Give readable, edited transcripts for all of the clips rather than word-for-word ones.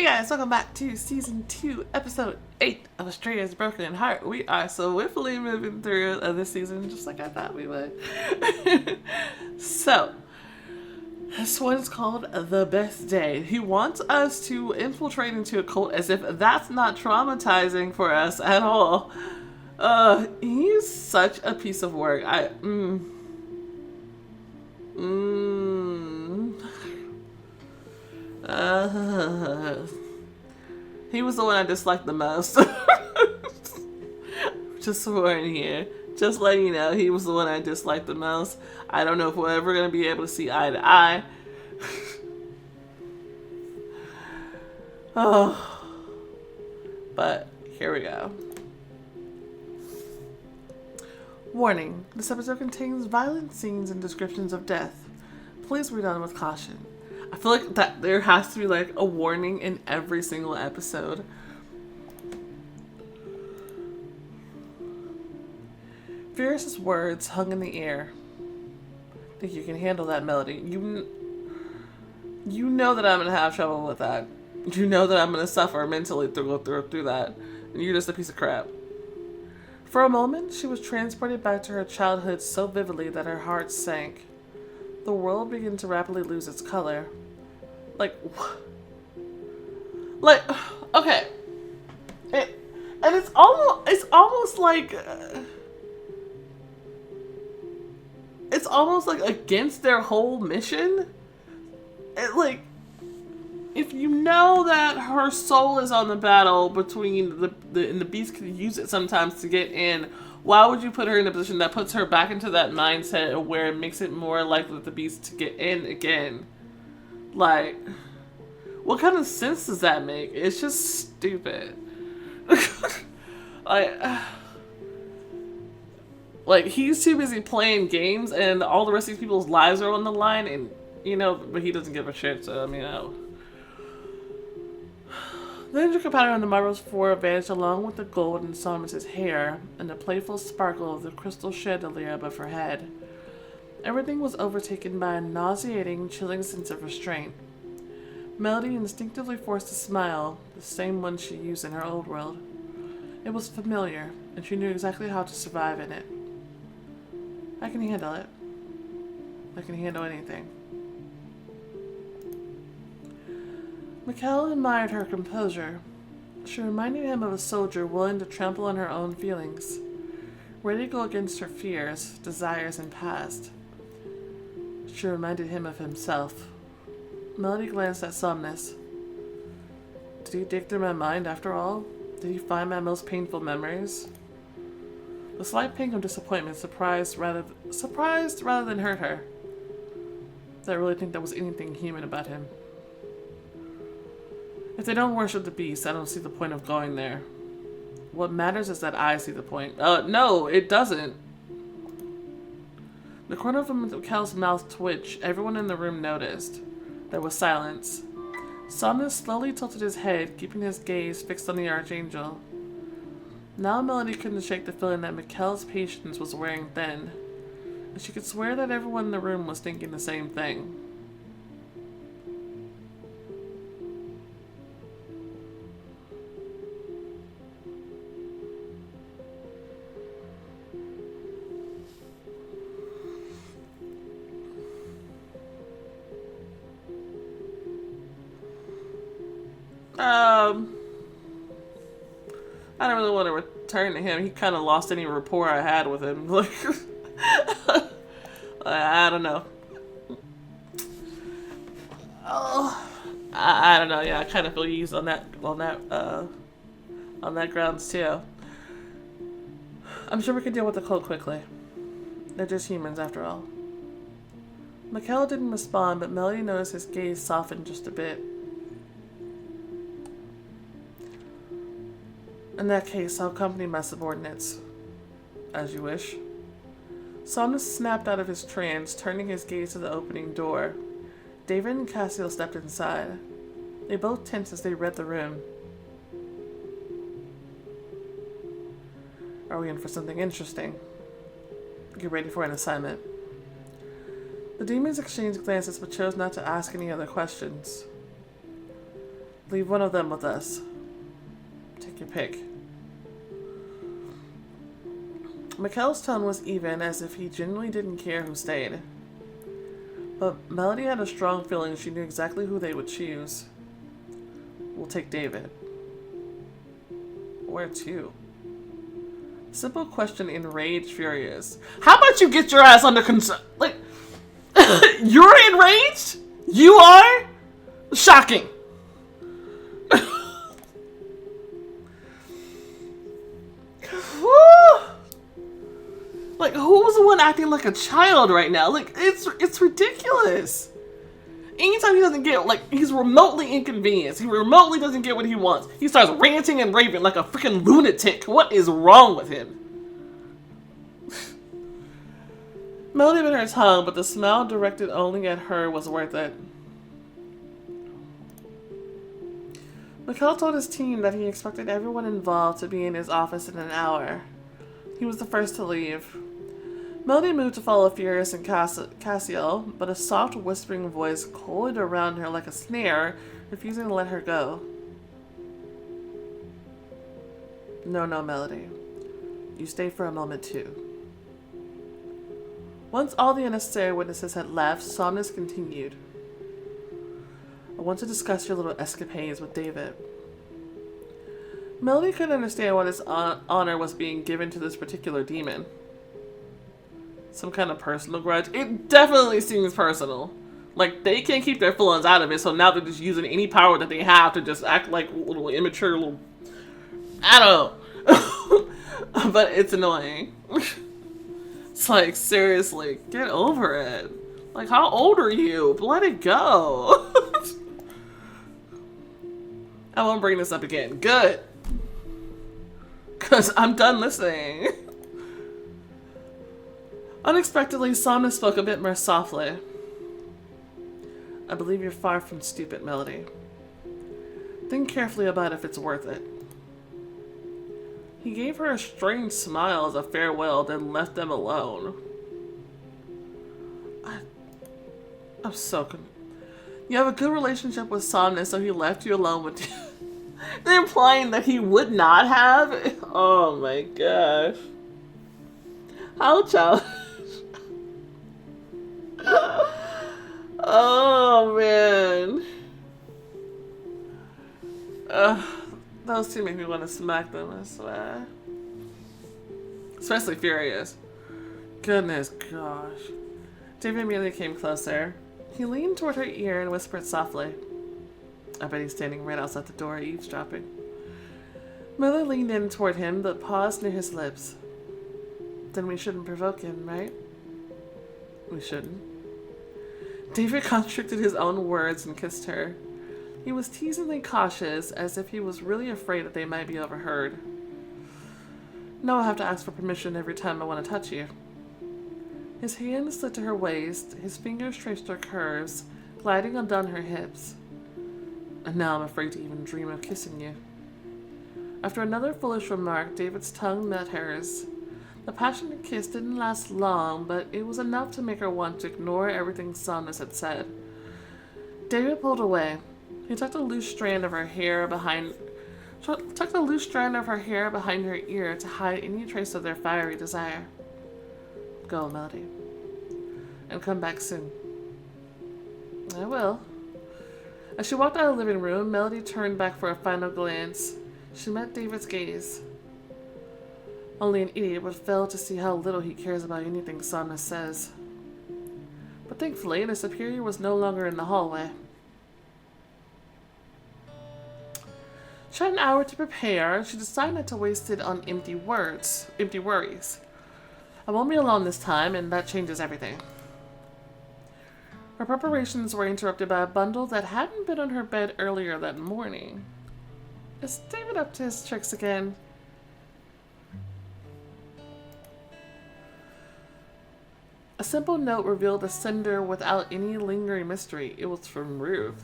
Hey guys, welcome back to Season 2, Episode 8 of Astrea's Broken Heart. We are swiftly moving through this season just like I thought we would. So, this one's called The Best Day. He wants us to infiltrate into a cult as if that's not traumatizing for us at all. He's such a piece of work. He was the one I disliked the most. Just so we're in here. Just letting you know, he was the one I disliked the most. I don't know if we're ever going to be able to see eye to eye. Oh. But here we go. Warning. This episode contains violent scenes and descriptions of death. Please read on with caution. I feel like that there has to be like a warning in every single episode. Furious' words hung in the air. Think you can handle that, Melody? You know that I'm gonna have trouble with that. You know that I'm gonna suffer mentally through that. And you're just a piece of crap. For a moment, she was transported back to her childhood so vividly that her heart sank. The world began to rapidly lose its color. Okay. And it's almost like against their whole mission. If you know that her soul is on the battle between the beast can use it sometimes to get in, why would you put her in a position that puts her back into that mindset where it makes it more likely for the beast to get in again? Like, what kind of sense does that make? It's just stupid. Like, he's too busy playing games and all the rest of these people's lives are on the line and, but he doesn't give a shit, so, The intricate pattern on the marble's floor vanished along with the gold in Solomons' hair and the playful sparkle of the crystal chandelier above her head. Everything was overtaken by a nauseating, chilling sense of restraint. Melody instinctively forced a smile, the same one she used in her old world. It was familiar, and she knew exactly how to survive in it. I can handle it. I can handle anything. Mikael admired her composure. She reminded him of a soldier willing to trample on her own feelings, ready to go against her fears, desires, and past. She reminded him of himself. Melody glanced at Somnus. Did he dig through my mind after all? Did he find my most painful memories? The slight pang of disappointment surprised rather than hurt her. Did I really think there was anything human about him? If they don't worship the beast, I don't see the point of going there. What matters is that I see the point. No, it doesn't. The corner of Mikael's mouth twitched. Everyone in the room noticed. There was silence. Somnus slowly tilted his head, keeping his gaze fixed on the Archangel. Now Melody couldn't shake the feeling that Mikael's patience was wearing thin, and she could swear that everyone in the room was thinking the same thing. I don't really want to return to him. He kind of lost any rapport I had with him. I don't know. Oh, I don't know. Yeah, I kind of feel used on that grounds too. I'm sure we can deal with the cult quickly. They're just humans after all. Mikael didn't respond, but Melody noticed his gaze softened just a bit. In that case, I'll accompany my subordinates. As you wish. Somnus snapped out of his trance, turning his gaze to the opening door. David and Cassiel stepped inside. They both tensed as they read the room. Are we in for something interesting? Get ready for an assignment. The demons exchanged glances but chose not to ask any other questions. Leave one of them with us. Take your pick. Mikael's tone was even, as if he genuinely didn't care who stayed. But Melody had a strong feeling she knew exactly who they would choose. We'll take David. Where to? Simple question enraged Furius. How about you get your ass under control? Like, you're enraged? You are? Shocking. Like, who's the one acting like a child right now? Like, it's ridiculous. Anytime he doesn't get, like, he's remotely inconvenienced, he remotely doesn't get what he wants, he starts ranting and raving like a freaking lunatic. What is wrong with him? Melody bit her tongue, but the smile directed only at her was worth it. Mikael told his team that he expected everyone involved to be in his office in an hour. He was the first to leave. Melody moved to follow Furius and Cassiel, but a soft whispering voice coiled around her like a snare, refusing to let her go. No, Melody. You stay for a moment too. Once all the unnecessary witnesses had left, Somnus continued. I want to discuss your little escapades with David. Melody couldn't understand why this honor was being given to this particular demon. Some kind of personal grudge? It definitely seems personal. Like, they can't keep their feelings out of it, so now they're just using any power that they have to just act like little immature little... I don't know. But it's annoying. It's like, seriously, get over it. Like, how old are you? Let it go. I won't bring this up again. Good. Because I'm done listening. Unexpectedly, Somnus spoke a bit more softly. I believe you're far from stupid, Melody. Think carefully about if it's worth it. He gave her a strange smile as a farewell, then left them alone. I'm so confused. You have a good relationship with Somnus, so he left you alone with you. They're implying that he would not have? Oh my gosh. How childish. Oh man. Those two make me want to smack them, I swear. Especially Furious. Goodness gosh. David immediately came closer. He leaned toward her ear and whispered softly. I bet he's standing right outside the door, eavesdropping. Mother leaned in toward him, but paused near his lips. Then we shouldn't provoke him, right? We shouldn't. David contradicted his own words and kissed her. He was teasingly cautious, as if he was really afraid that they might be overheard. Now I'll have to ask for permission every time I want to touch you. His hand slid to her waist, his fingers traced her curves, gliding down her hips. And now I'm afraid to even dream of kissing you. After another foolish remark, David's tongue met hers. The passionate kiss didn't last long, but it was enough to make her want to ignore everything Somnus had said. David pulled away. He tucked a loose strand of her hair behind her ear to hide any trace of their fiery desire. Go, Melody. And come back soon. I will. As she walked out of the living room, Melody turned back for a final glance. She met David's gaze. Only an idiot would fail to see how little he cares about anything Somnus says. But thankfully, the superior was no longer in the hallway. She had an hour to prepare. She decided not to waste it on empty worries. I won't be alone this time, and that changes everything. Her preparations were interrupted by a bundle that hadn't been on her bed earlier that morning. Is David up to his tricks again? A simple note revealed the sender without any lingering mystery. It was from Ruth.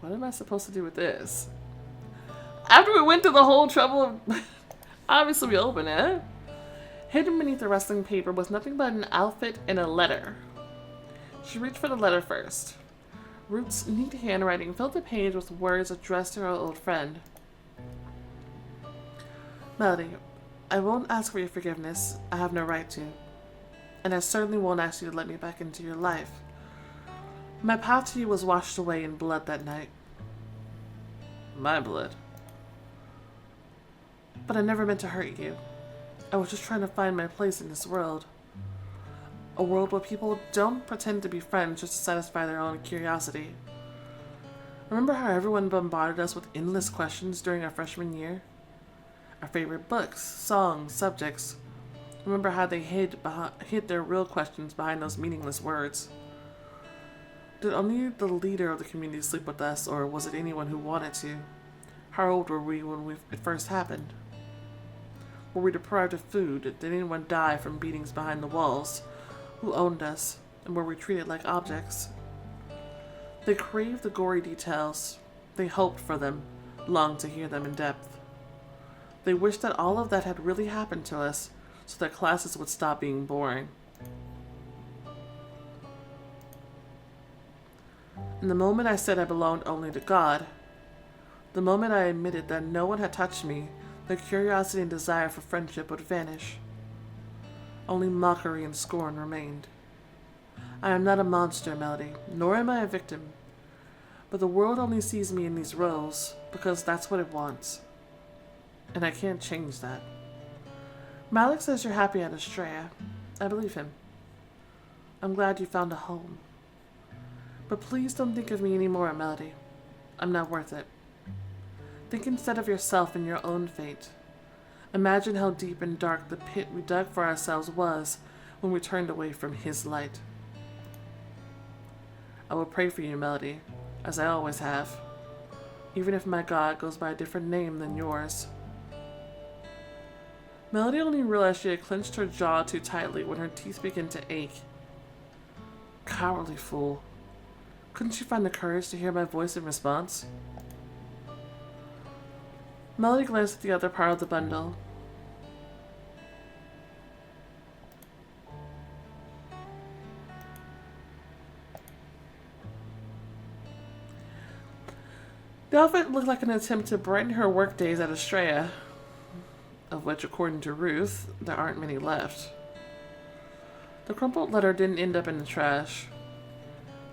What am I supposed to do with this? After we went to the whole trouble of... Obviously we opened it. Hidden beneath the rustling paper was nothing but an outfit and a letter. She reached for the letter first. Ruth's neat handwriting filled the page with words addressed to her old friend. Melody, I won't ask for your forgiveness. I have no right to. And I certainly won't ask you to let me back into your life. My path to you was washed away in blood that night. My blood? But I never meant to hurt you. I was just trying to find my place in this world. A world where people don't pretend to be friends just to satisfy their own curiosity. Remember how everyone bombarded us with endless questions during our freshman year? Our favorite books, songs, subjects. Remember how they hid their real questions behind those meaningless words? Did only the leader of the community sleep with us, or was it anyone who wanted to? How old were we when it first happened? Were we deprived of food? Did anyone die from beatings behind the walls? Who owned us? And were we treated like objects? They craved the gory details. They hoped for them, longed to hear them in depth. They wished that all of that had really happened to us, so that classes would stop being boring. And the moment I said I belonged only to God, the moment I admitted that no one had touched me, their curiosity and desire for friendship would vanish. Only mockery and scorn remained. I am not a monster, Melody, nor am I a victim. But the world only sees me in these roles because that's what it wants. And I can't change that. Malik says you're happy at Astrea. I believe him. I'm glad you found a home. But please don't think of me anymore, Melody. I'm not worth it. Think instead of yourself and your own fate. Imagine how deep and dark the pit we dug for ourselves was when we turned away from his light. I will pray for you, Melody, as I always have, even if my God goes by a different name than yours. Melody only realized she had clenched her jaw too tightly when her teeth began to ache. Cowardly fool. Couldn't she find the courage to hear my voice in response? Melody glanced at the other part of the bundle. The outfit looked like an attempt to brighten her work days at Astrea, of which, according to Ruth, there aren't many left. The crumpled letter didn't end up in the trash.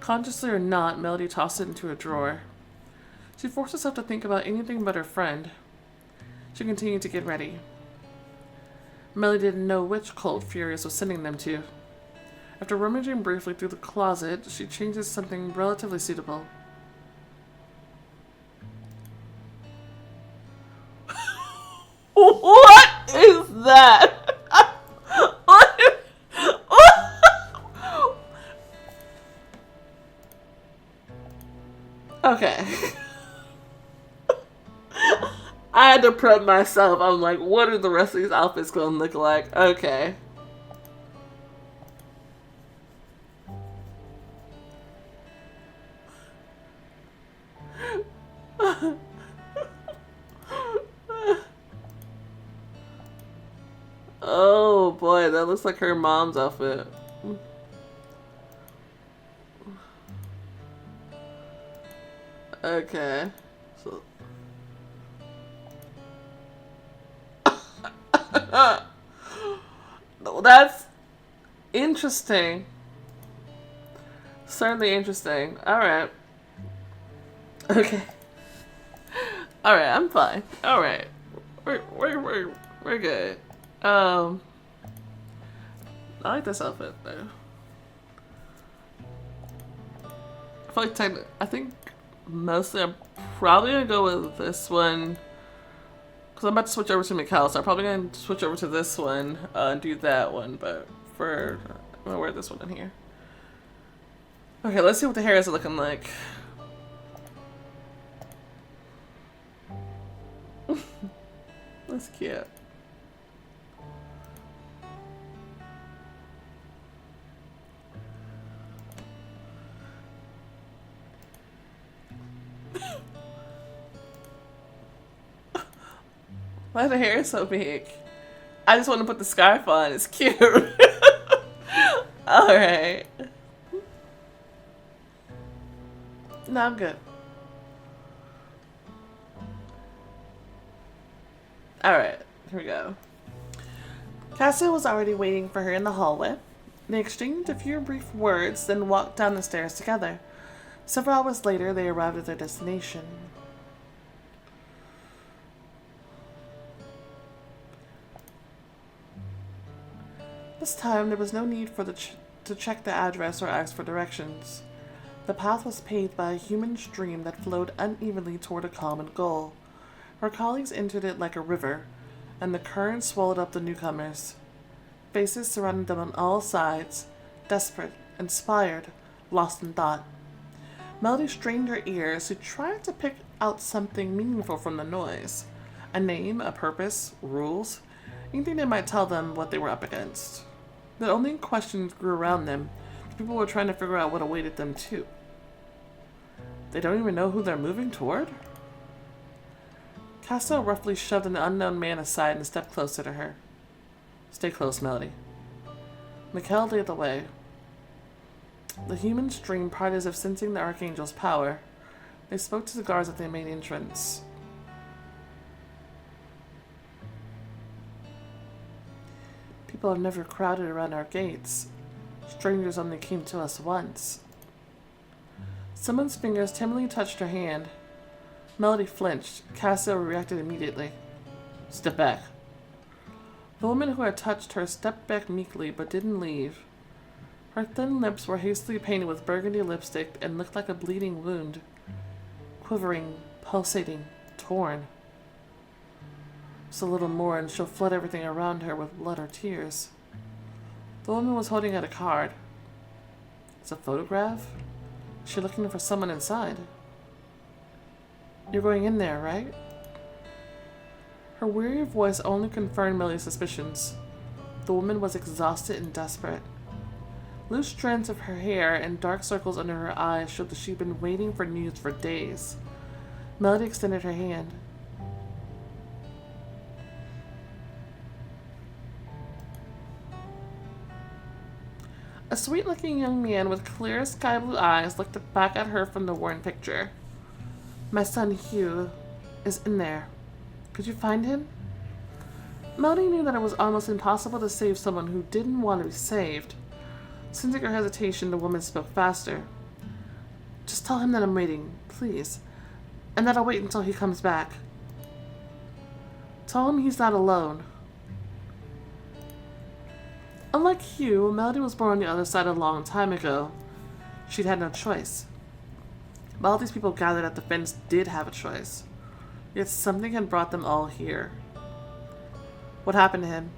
Consciously or not, Melody tossed it into a drawer. She forced herself to think about anything but her friend. She continued to get ready. Melody didn't know which cult Furius was sending them to. After rummaging briefly through the closet, she changed it to something relatively suitable. What is that? Okay. I had to prep myself. I'm like, what are the rest of these outfits going to look like? Okay. Oh boy, that looks like her mom's outfit. Okay. So that's interesting. Certainly interesting. Alright. Okay. Alright, I'm fine. Alright. We're good. I like this outfit though. I think mostly I'm probably gonna go with this one because I'm about to switch over to Mikael, so I'm probably gonna switch over to this one and do that one. But I'm gonna wear this one in here. Okay, let's see what the hair is looking like. That's cute. Why the hair is so big? I just want to put the scarf on. It's cute. Alright. no, I'm good. Alright, here we go. Cassiel was already waiting for her in the hallway. They exchanged a few brief words, then walked down the stairs together. Several hours later, they arrived at their destination. This time, there was no need for to check the address or ask for directions. The path was paved by a human stream that flowed unevenly toward a common goal. Her colleagues entered it like a river, and the current swallowed up the newcomers. Faces surrounded them on all sides, desperate, inspired, lost in thought. Melody strained her ears to try to pick out something meaningful from the noise. A name, a purpose, rules, anything that might tell them what they were up against. But only questions grew around them. People were trying to figure out what awaited them too. They don't even know who they're moving toward? Cassiel roughly shoved an unknown man aside and stepped closer to her. Stay close, Melody. Mikael led the way. The human stream parted as if sensing the Archangel's power. They spoke to the guards at their main entrance. People have never crowded around our gates. Strangers only came to us once. Someone's fingers timidly touched her hand. Melody flinched. Cassiel reacted immediately. Step back. The woman who had touched her stepped back meekly, but didn't leave. Her thin lips were hastily painted with burgundy lipstick and looked like a bleeding wound. Quivering, pulsating, torn. Just a little more and she'll flood everything around her with blood or tears. The woman was holding out a card. It's a photograph? Is she looking for someone inside? You're going in there, right? Her weary voice only confirmed Millie's suspicions. The woman was exhausted and desperate. Loose strands of her hair and dark circles under her eyes showed that she'd been waiting for news for days. Melody extended her hand. A sweet-looking young man with clear sky-blue eyes looked back at her from the worn picture. My son Hugh is in there. Could you find him? Melody knew that it was almost impossible to save someone who didn't want to be saved. Sensing her hesitation, the woman spoke faster. Just tell him that I'm waiting, please, and that I'll wait until he comes back. Tell him he's not alone. Unlike Hugh, Melody was born on the other side a long time ago. She'd had no choice. But all these people gathered at the fence did have a choice. Yet something had brought them all here. What happened to him?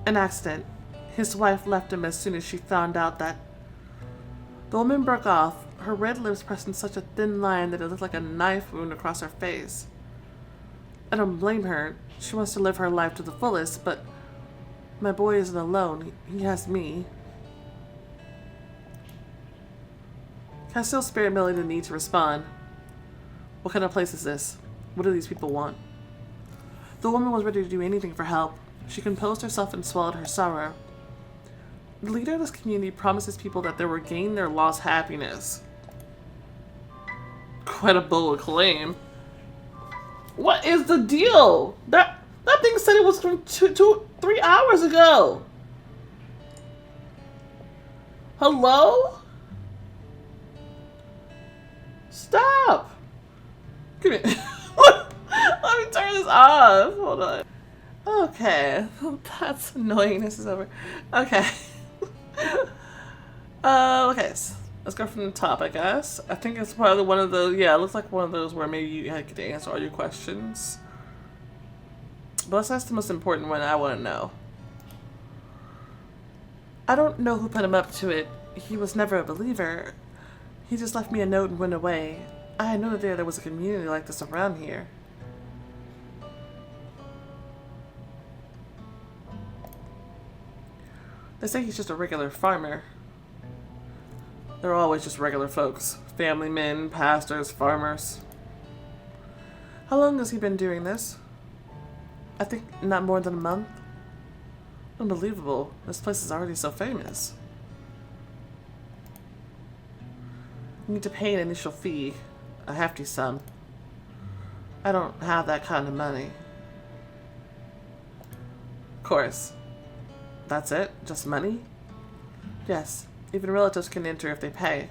An accident. His wife left him as soon as she found out that... The woman broke off, her red lips pressed in such a thin line that it looked like a knife wound across her face. I don't blame her. She wants to live her life to the fullest, but... My boy isn't alone. He has me. Cassiel spared Melody the need to respond. What kind of place is this? What do these people want? The woman was ready to do anything for help. She composed herself and swallowed her sorrow. The leader of this community promises people that they will gain their lost happiness. Quite a bold claim. What is the deal? That thing said it was from 3 hours ago. Hello? Stop. Give me. Let me turn this off. Hold on. Okay. That's annoying. This is over. Okay. Okay. So let's go from the top, I guess. I think it's probably one of those. Yeah, it looks like one of those where maybe you get to answer all your questions. But that's the most important one I want to know. I don't know who put him up to it. He was never a believer. He just left me a note and went away. I had no idea there was a community like this around here. They say he's just a regular farmer. They're always just regular folks. Family men, pastors, farmers. How long has he been doing this? I think not more than a month. Unbelievable. This place is already so famous. You need to pay an initial fee, a hefty sum. I don't have that kind of money. Of course. That's it? Just money? Yes. Even relatives can enter if they pay.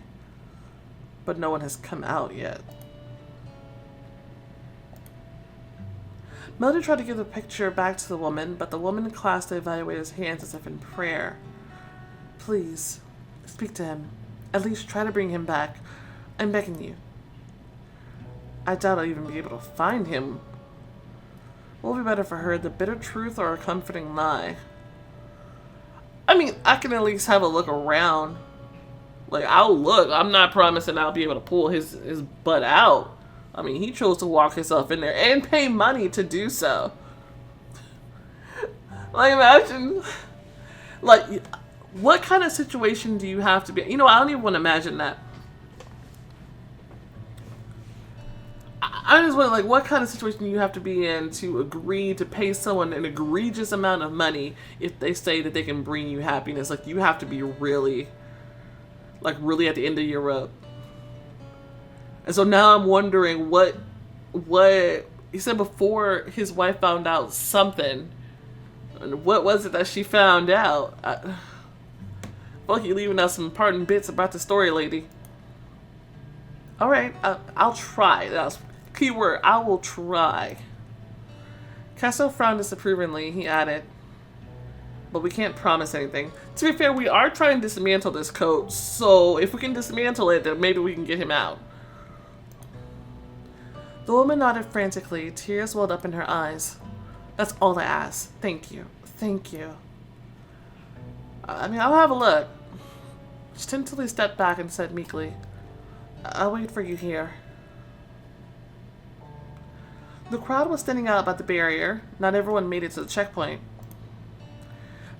But no one has come out yet. Melody tried to give the picture back to the woman, but the woman clasped the evaluator's hands as if in prayer. Please, speak to him. At least try to bring him back. I'm begging you. I doubt I'll even be able to find him. What will be better for her, the bitter truth or a comforting lie? I mean, I can at least have a look around. Like, I'll look. I'm not promising I'll be able to pull his butt out. I mean, he chose to walk himself in there and pay money to do so. Like, imagine, like, what kind of situation do you have to be? You know, I don't even want to imagine that. I just want, like, what kind of situation do you have to be in to agree to pay someone an egregious amount of money if they say that they can bring you happiness? Like, you have to be really, like, really at the end of your rope. And so now I'm wondering what he said before his wife found out something. What was it that she found out? Fuck, you leaving out some important bits about the story, lady. All right, I'll try. That's key word. I will try. Cassiel frowned disapprovingly. He added, "But we can't promise anything. To be fair, we are trying to dismantle this coat. So if we can dismantle it, then maybe we can get him out." The woman nodded frantically. Tears welled up in her eyes. "That's all I ask. Thank you. Thank you. I mean, I'll have a look." She tentatively stepped back and said meekly, "I'll wait for you here." The crowd was standing out by the barrier. Not everyone made it to the checkpoint.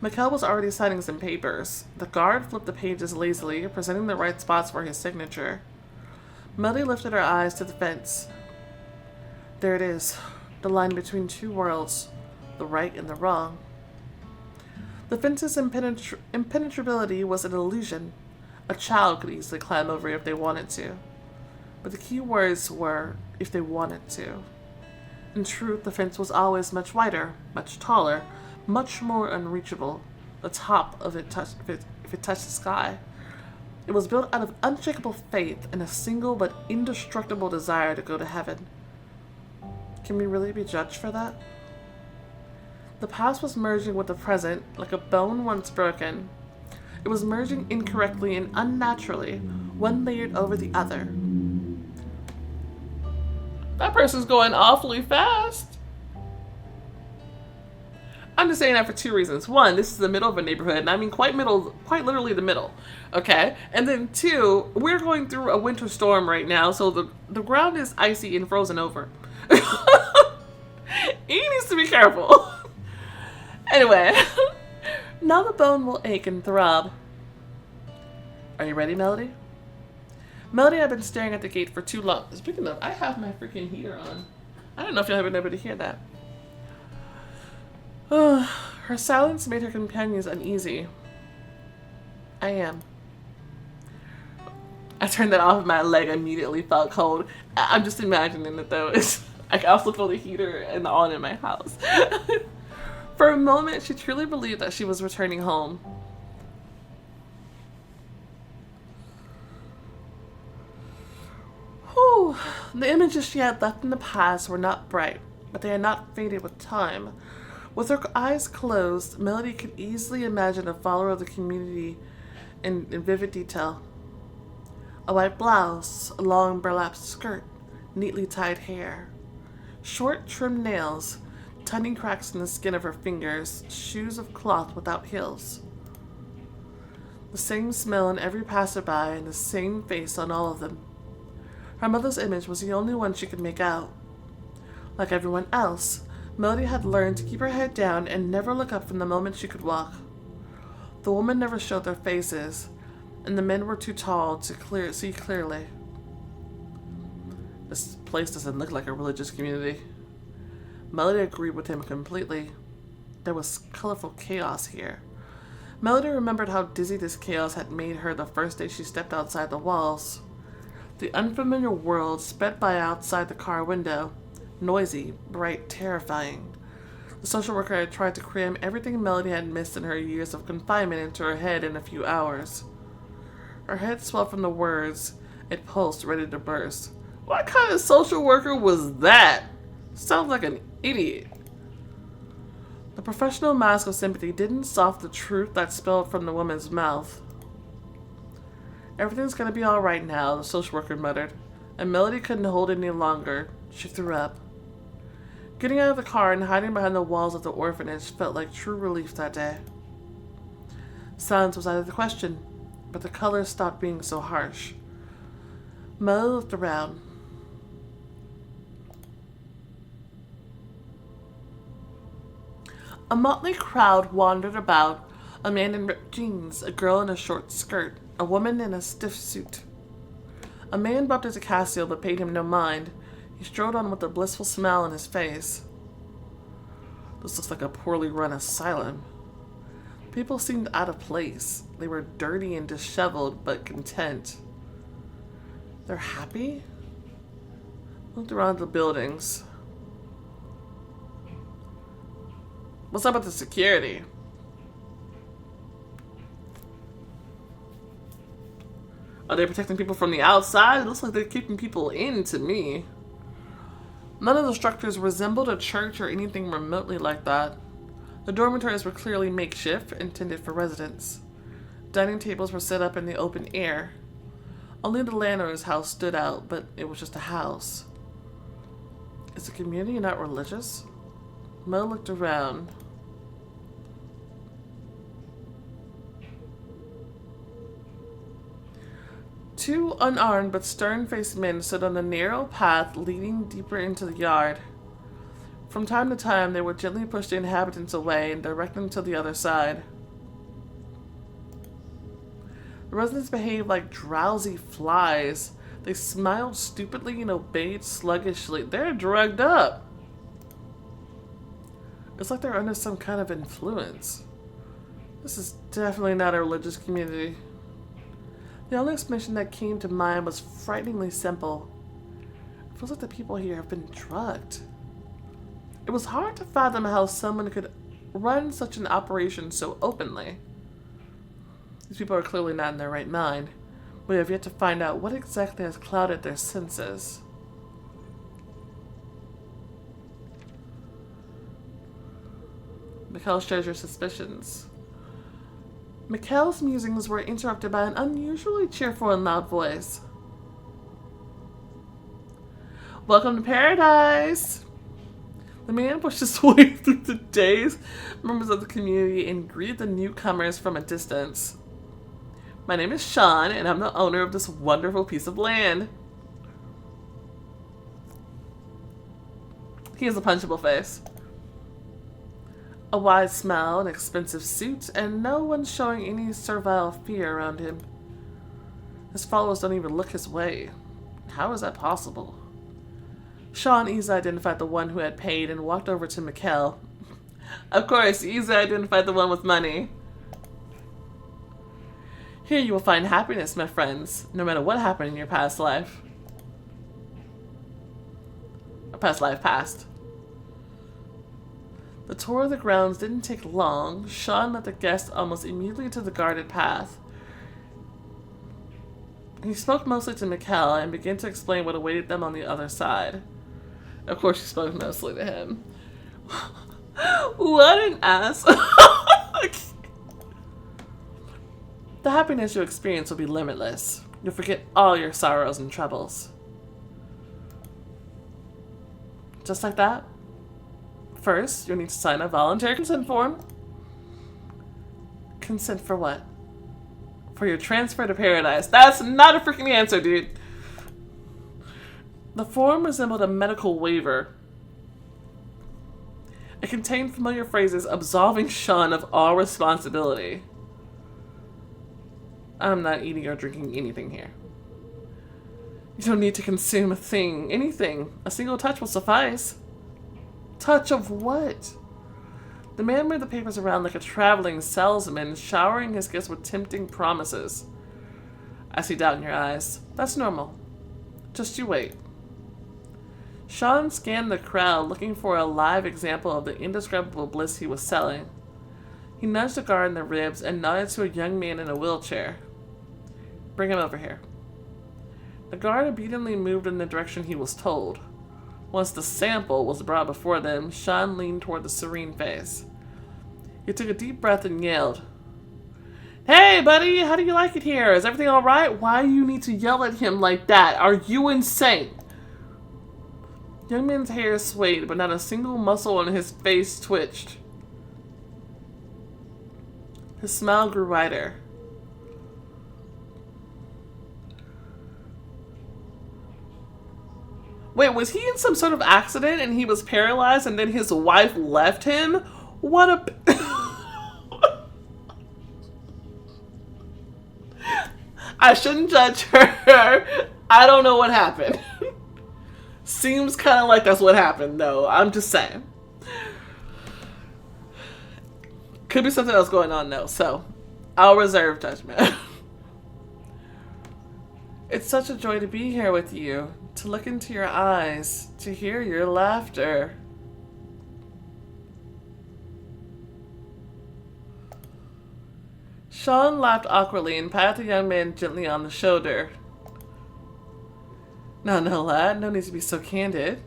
Mikael was already signing some papers. The guard flipped the pages lazily, presenting the right spots for his signature. Melody lifted her eyes to the fence. There it is, the line between two worlds, the right and the wrong. The fence's impenetrability was an illusion. A child could easily climb over it if they wanted to. But the key words were, if they wanted to. In truth, the fence was always much wider, much taller, much more unreachable. The top of it touched, if it touched the sky. It was built out of unshakable faith and a single but indestructible desire to go to heaven. Can we really be judged for that? The past was merging with the present like a bone once broken. It was merging incorrectly and unnaturally, one layered over the other. That person's going awfully fast. I'm just saying that for two reasons. One, this is the middle of a neighborhood, and I mean quite literally the middle. Okay? And then two, we're going through a winter storm right now, so the ground is icy and frozen over. He needs to be careful. Anyway, now the bone will ache and throb. Are you ready, Melody? Melody had been staring at the gate for too long. Speaking of, I have my freaking heater on. I don't know if y'all have been able to hear that. Her silence made her companions uneasy. I am. I turned that off, my leg immediately felt cold. I'm just imagining it though. I can also feel the heater and on in my house. For a moment, she truly believed that she was returning home. Whew. The images she had left in the past were not bright, but they had not faded with time. With her eyes closed, Melody could easily imagine a follower of the community in vivid detail. A white blouse, a long burlap skirt, neatly tied hair, short trimmed nails, tiny cracks in the skin of her fingers, shoes of cloth without heels. The same smell in every passerby and the same face on all of them. Her mother's image was the only one she could make out. Like everyone else, Melody had learned to keep her head down and never look up from the moment she could walk. The women never showed their faces, and the men were too tall to see clearly. This place doesn't look like a religious community. Melody agreed with him completely. There was colorful chaos here. Melody remembered how dizzy this chaos had made her the first day she stepped outside the walls. The unfamiliar world sped by outside the car window. Noisy, bright, terrifying. The social worker had tried to cram everything Melody had missed in her years of confinement into her head in a few hours. Her head swelled from the words. It pulsed, ready to burst. What kind of social worker was that? Sounds like an idiot. The professional mask of sympathy didn't soften the truth that spilled from the woman's mouth. Everything's gonna be alright now, the social worker muttered, and Melody couldn't hold it any longer. She threw up. Getting out of the car and hiding behind the walls of the orphanage felt like true relief that day. Silence was out of the question, but the colors stopped being so harsh. Melody looked around. A motley crowd wandered about, a man in ripped jeans, a girl in a short skirt, a woman in a stiff suit. A man bumped into Cassiel but paid him no mind. He strode on with a blissful smile on his face. This looks like a poorly run asylum. People seemed out of place. They were dirty and disheveled, but content. They're happy? Looked around the buildings. What's up with the security? Are they protecting people from the outside? It looks like they're keeping people in to me. None of the structures resembled a church or anything remotely like that. The dormitories were clearly makeshift, intended for residents. Dining tables were set up in the open air. Only the landowner's house stood out, but it was just a house. Is the community not religious? Mo looked around. Two unarmed but stern-faced men stood on the narrow path leading deeper into the yard. From time to time, they would gently push the inhabitants away and direct them to the other side. The residents behaved like drowsy flies. They smiled stupidly and obeyed sluggishly. They're drugged up. It's like they're under some kind of influence. This is definitely not a religious community. The only explanation that came to mind was frighteningly simple. It feels like the people here have been drugged. It was hard to fathom how someone could run such an operation so openly. These people are clearly not in their right mind. We have yet to find out what exactly has clouded their senses. Mikael shares your suspicions. Mikael's musings were interrupted by an unusually cheerful and loud voice. Welcome to paradise! The man pushed his way through the dazed members of the community and greeted the newcomers from a distance. My name is Sean, and I'm the owner of this wonderful piece of land. He has a punchable face, a wide smile, an expensive suit, and no one showing any servile fear around him. His followers don't even look his way. How is that possible? Sean easily identified the one who had paid and walked over to Mikael. Of course, easily identified the one with money. Here you will find happiness, my friends, no matter what happened in your past life. Or past life past. The tour of the grounds didn't take long. Sean led the guests almost immediately to the guarded path. He spoke mostly to Mikael and began to explain what awaited them on the other side. Of course, she spoke mostly to him. What an ass. The happiness you experience will be limitless. You'll forget all your sorrows and troubles. Just like that. First, you'll need to sign a voluntary consent form. Consent for what? For your transfer to paradise. That's not a freaking answer, dude. The form resembled a medical waiver. It contained familiar phrases absolving Sean of all responsibility. I'm not eating or drinking anything here. You don't need to consume a thing, anything. A single touch will suffice. Touch of what? The man moved the papers around like a traveling salesman, showering his guests with tempting promises. I see doubt in your eyes. That's normal. Just you wait. Sean scanned the crowd, looking for a live example of the indescribable bliss he was selling. He nudged the guard in the ribs and nodded to a young man in a wheelchair. Bring him over here. The guard obediently moved in the direction he was told. Once the sample was brought before them, Sean leaned toward the serene face. He took a deep breath and yelled, "Hey, buddy, how do you like it here? Is everything alright? Why do you need to yell at him like that? Are you insane?" Young man's hair swayed, but not a single muscle on his face twitched. His smile grew wider. Wait, was he in some sort of accident and he was paralyzed and then his wife left him? What a... I shouldn't judge her. I don't know what happened. Seems kind of like that's what happened, though. I'm just saying. Could be something else going on, though, so I'll reserve judgment. It's such a joy to be here with you, to look into your eyes, to hear your laughter. Sean laughed awkwardly and patted the young man gently on the shoulder. No, lad, no need to be so candid.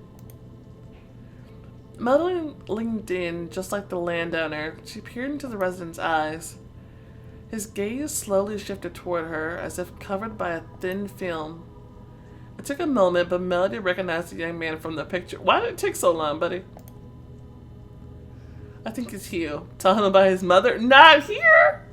Melody leaned in, just like the landowner. She peered into the resident's eyes. His gaze slowly shifted toward her, as if covered by a thin film. It took a moment, but Melody recognized the young man from the picture. Why did it take so long, buddy? I think it's Hugh. Tell him about his mother. Not here!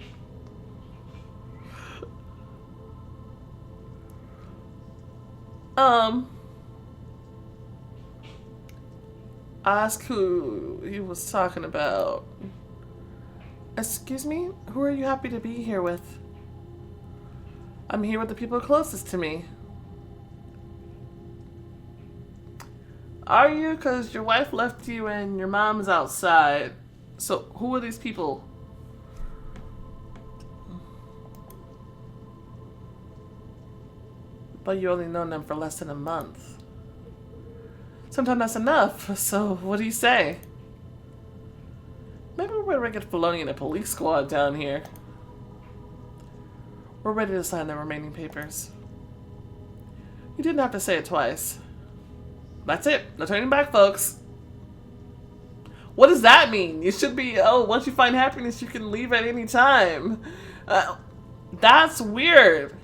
Ask who he was talking about. Excuse me? Who are you happy to be here with? I'm here with the people closest to me. Are you? Because your wife left you and your mom's outside. So who are these people? But you only known them for less than a month. Sometimes that's enough, so what do you say? Maybe we're ready to get Filoni and a police squad down here. We're ready to sign the remaining papers. You didn't have to say it twice. That's it. No turning back, folks. What does that mean? You should be, once you find happiness, you can leave at any time. That's weird.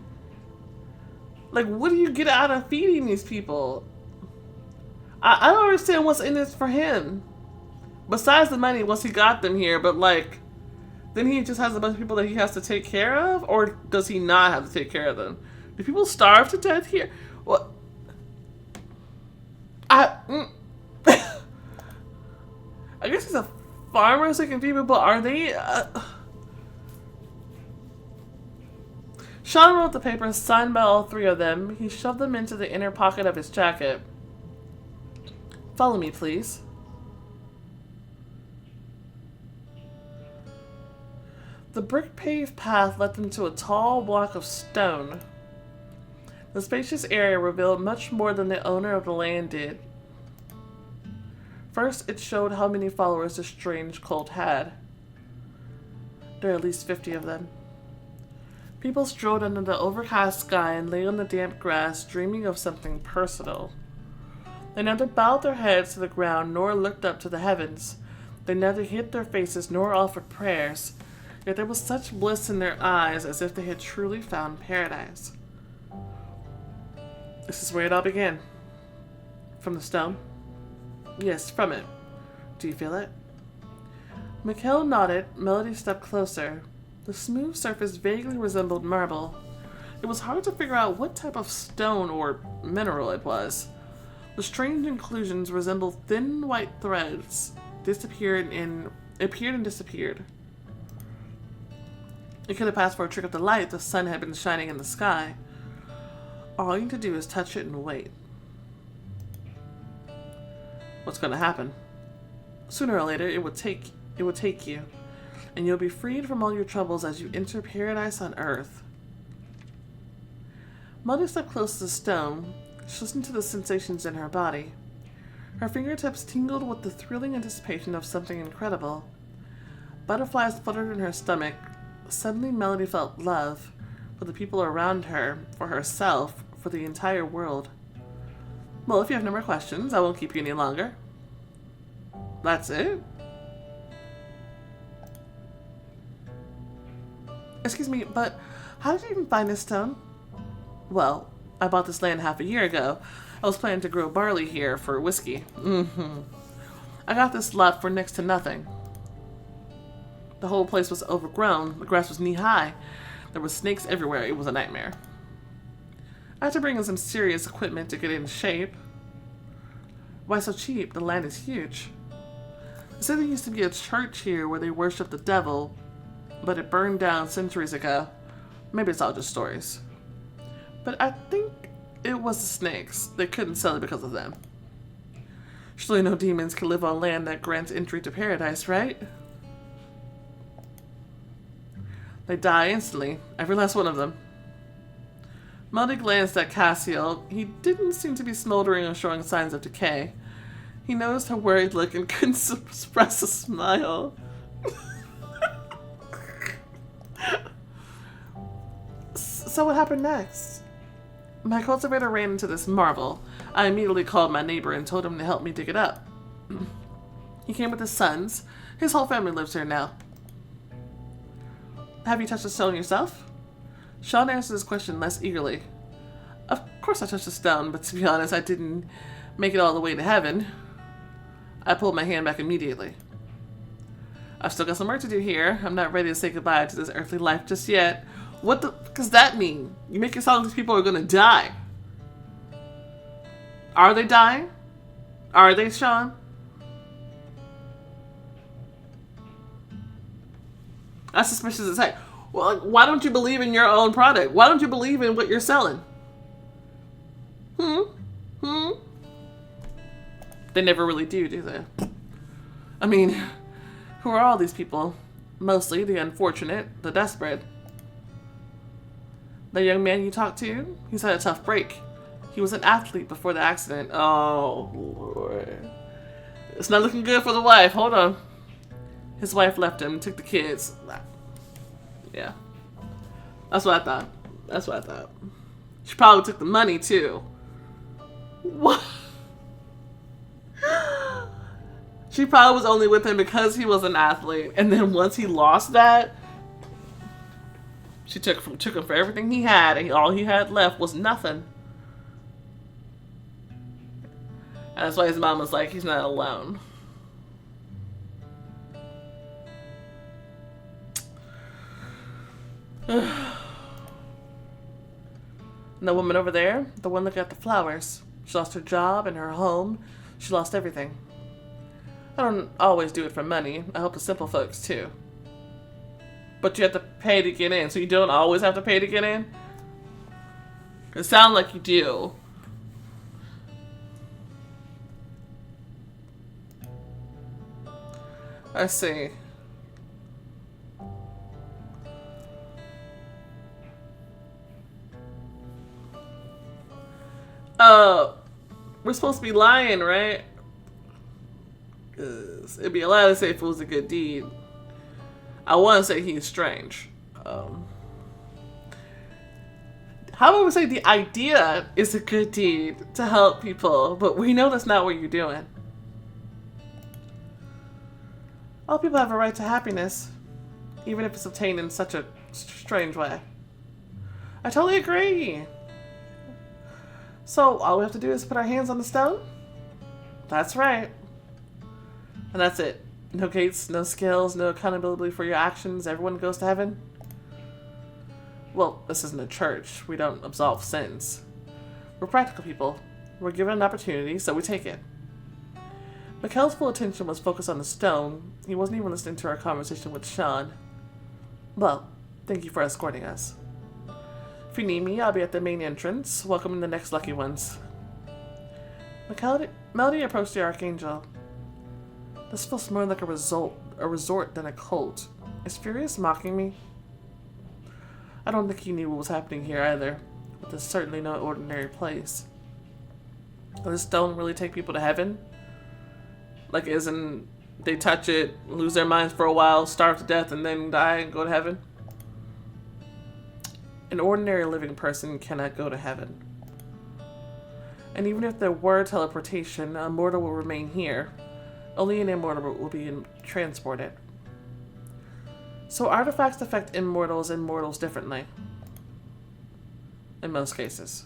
Like, what do you get out of feeding these people? I don't understand what's in this for him. Besides the money, once he got them here, but like, then he just has a bunch of people that he has to take care of? Or does he not have to take care of them? Do people starve to death here? What? I guess he's a farmer so he can feed people, but are they... Sean wrote the papers, signed by all three of them. He shoved them into the inner pocket of his jacket. Follow me, please. The brick-paved path led them to a tall block of stone. The spacious area revealed much more than the owner of the land did. First, it showed how many followers the strange cult had. There are at least 50 of them. People strolled under the overcast sky and lay on the damp grass, dreaming of something personal. They neither bowed their heads to the ground nor looked up to the heavens. They neither hid their faces nor offered prayers, yet there was such bliss in their eyes as if they had truly found paradise. This is where it all began. From the stone? Yes, from it. Do you feel it? Mikael nodded. Melody stepped closer. The smooth surface vaguely resembled marble. It was hard to figure out what type of stone or mineral it was. The strange inclusions resembled thin white threads, appeared and disappeared. It could have passed for a trick of the light the sun had been shining in the sky. All you need to do is touch it and wait. What's going to happen? Sooner or later, it would take you, and you'll be freed from all your troubles as you enter paradise on earth. Mother stepped close to the stone. She listened to the sensations in her body. Her fingertips tingled with the thrilling anticipation of something incredible. Butterflies fluttered in her stomach. Suddenly, Melody felt love for the people around her, for herself, for the entire world. Well, if you have no more questions, I won't keep you any longer. That's it? Excuse me, but how did you even find this stone? Well, I bought this land half a year ago. I was planning to grow barley here for whiskey. I got this lot for next to nothing. The whole place was overgrown. The grass was knee-high. There were snakes everywhere. It was a nightmare. I had to bring in some serious equipment to get it in shape. Why so cheap? The land is huge. They said there used to be a church here where they worshiped the devil, but it burned down centuries ago. Maybe it's all just stories. But I think it was the snakes. They couldn't sell it because of them. Surely no demons can live on land that grants entry to paradise, right? They die instantly, every last one of them. Melody glanced at Cassiel. He didn't seem to be smoldering or showing signs of decay. He noticed her worried look and couldn't suppress a smile. So what happened next? My cultivator ran into this marvel. I immediately called my neighbor and told him to help me dig it up. He came with his sons. His whole family lives here now. Have you touched the stone yourself? Sean answered his question less eagerly. Of course I touched the stone, but to be honest, I didn't make it all the way to heaven. I pulled my hand back immediately. I've still got some work to do here. I'm not ready to say goodbye to this earthly life just yet. What the fuck does that mean? You make it sound like these people are gonna die. Are they dying? Are they, Sean? That's suspicious as heck. Well, why don't you believe in your own product? Why don't you believe in what you're selling? They never really do they? I mean, who are all these people? Mostly the unfortunate, the desperate. The young man you talked to, he's had a tough break. He was an athlete before the accident. Oh, Lord. It's not looking good for the wife. Hold on. His wife left him, took the kids. Yeah. That's what I thought. She probably took the money, too. What? She probably was only with him because he was an athlete. And then once he lost that, she took him for everything he had, and all he had left was nothing. And that's why his mom was like, he's not alone. And the woman over there, the one looking at the flowers, she lost her job and her home. She lost everything. I don't always do it for money. I help the simple folks too. But you have to pay to get in, so you don't always have to pay to get in? It sounds like you do. I see. We're supposed to be lying, right? 'Cause it'd be a lie to say if it was a good deed. I want to say he's strange. How about we say the idea is a good deed to help people, but we know that's not what you're doing. All people have a right to happiness, even if it's obtained in such a strange way. I totally agree. So all we have to do is put our hands on the stone? That's right. And that's it. No gates, no scales, no accountability for your actions. Everyone goes to heaven. Well, this isn't a church. We don't absolve sins. We're practical people. We're given an opportunity, so we take it. Mikael's full attention was focused on the stone. He wasn't even listening to our conversation with Sean. Well, thank you for escorting us. If you need me, I'll be at the main entrance, welcoming the next lucky ones. Melody approached the Archangel. This feels more like a resort than a cult. Is Furius mocking me? I don't think he knew what was happening here either, but this is certainly no ordinary place. Does stone really take people to heaven? Like, isn't they touch it, lose their minds for a while, starve to death, and then die and go to heaven? An ordinary living person cannot go to heaven. And even if there were teleportation, a mortal will remain here. Only an immortal will be transported. So artifacts affect immortals and mortals differently. In most cases.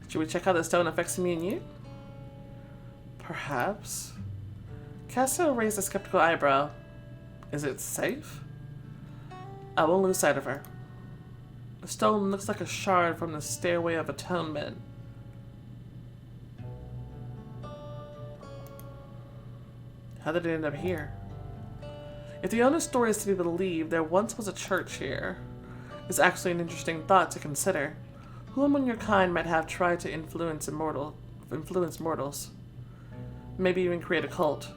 Should we check how the stone affects me and you? Perhaps. Cassiel raised a skeptical eyebrow. Is it safe? I won't lose sight of her. The stone looks like a shard from the Stairway of Atonement. How did it end up here? If the owner's story is to be believed, there once was a church here. It's actually an interesting thought to consider. Who among your kind might have tried to influence mortals? Maybe even create a cult.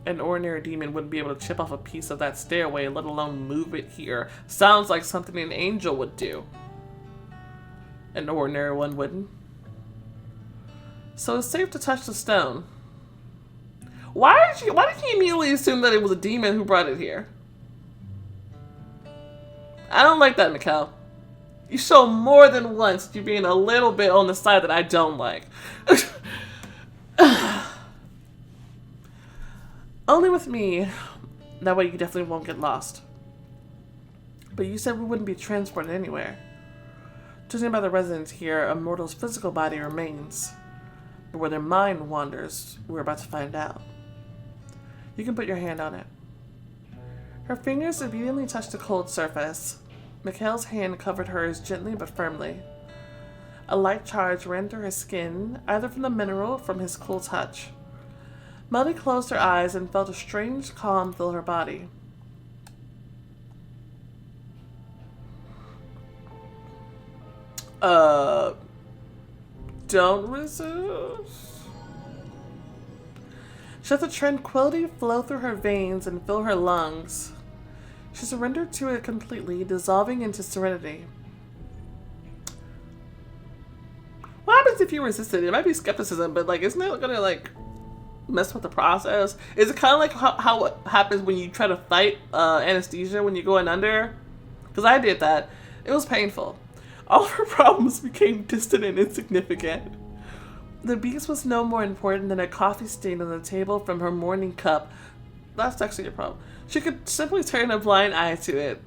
An ordinary demon wouldn't be able to chip off a piece of that stairway, let alone move it here. Sounds like something an angel would do. An ordinary one wouldn't. So it's safe to touch the stone. Why did you immediately assume that it was a demon who brought it here? I don't like that, Mikael. You show more than once you being a little bit on the side that I don't like. Only with me. That way you definitely won't get lost. But you said we wouldn't be transported anywhere. Judging by the residents here, a mortal's physical body remains. But where their mind wanders, we're about to find out. You can put your hand on it. Her fingers obediently touched the cold surface. Mikael's hand covered hers gently but firmly. A light charge ran through her skin, either from the mineral or from his cool touch. Melody closed her eyes and felt a strange calm fill her body. Don't resist. She let the tranquility flow through her veins and fill her lungs. She surrendered to it completely, dissolving into serenity. What happens if you resist it? It might be skepticism, but like, isn't it gonna like mess with the process? Is it kind of like how it happens when you try to fight anesthesia when you're going under? Because I did that. It was painful. All of her problems became distant and insignificant. The beast was no more important than a coffee stain on the table from her morning cup. That's actually a problem. She could simply turn a blind eye to it.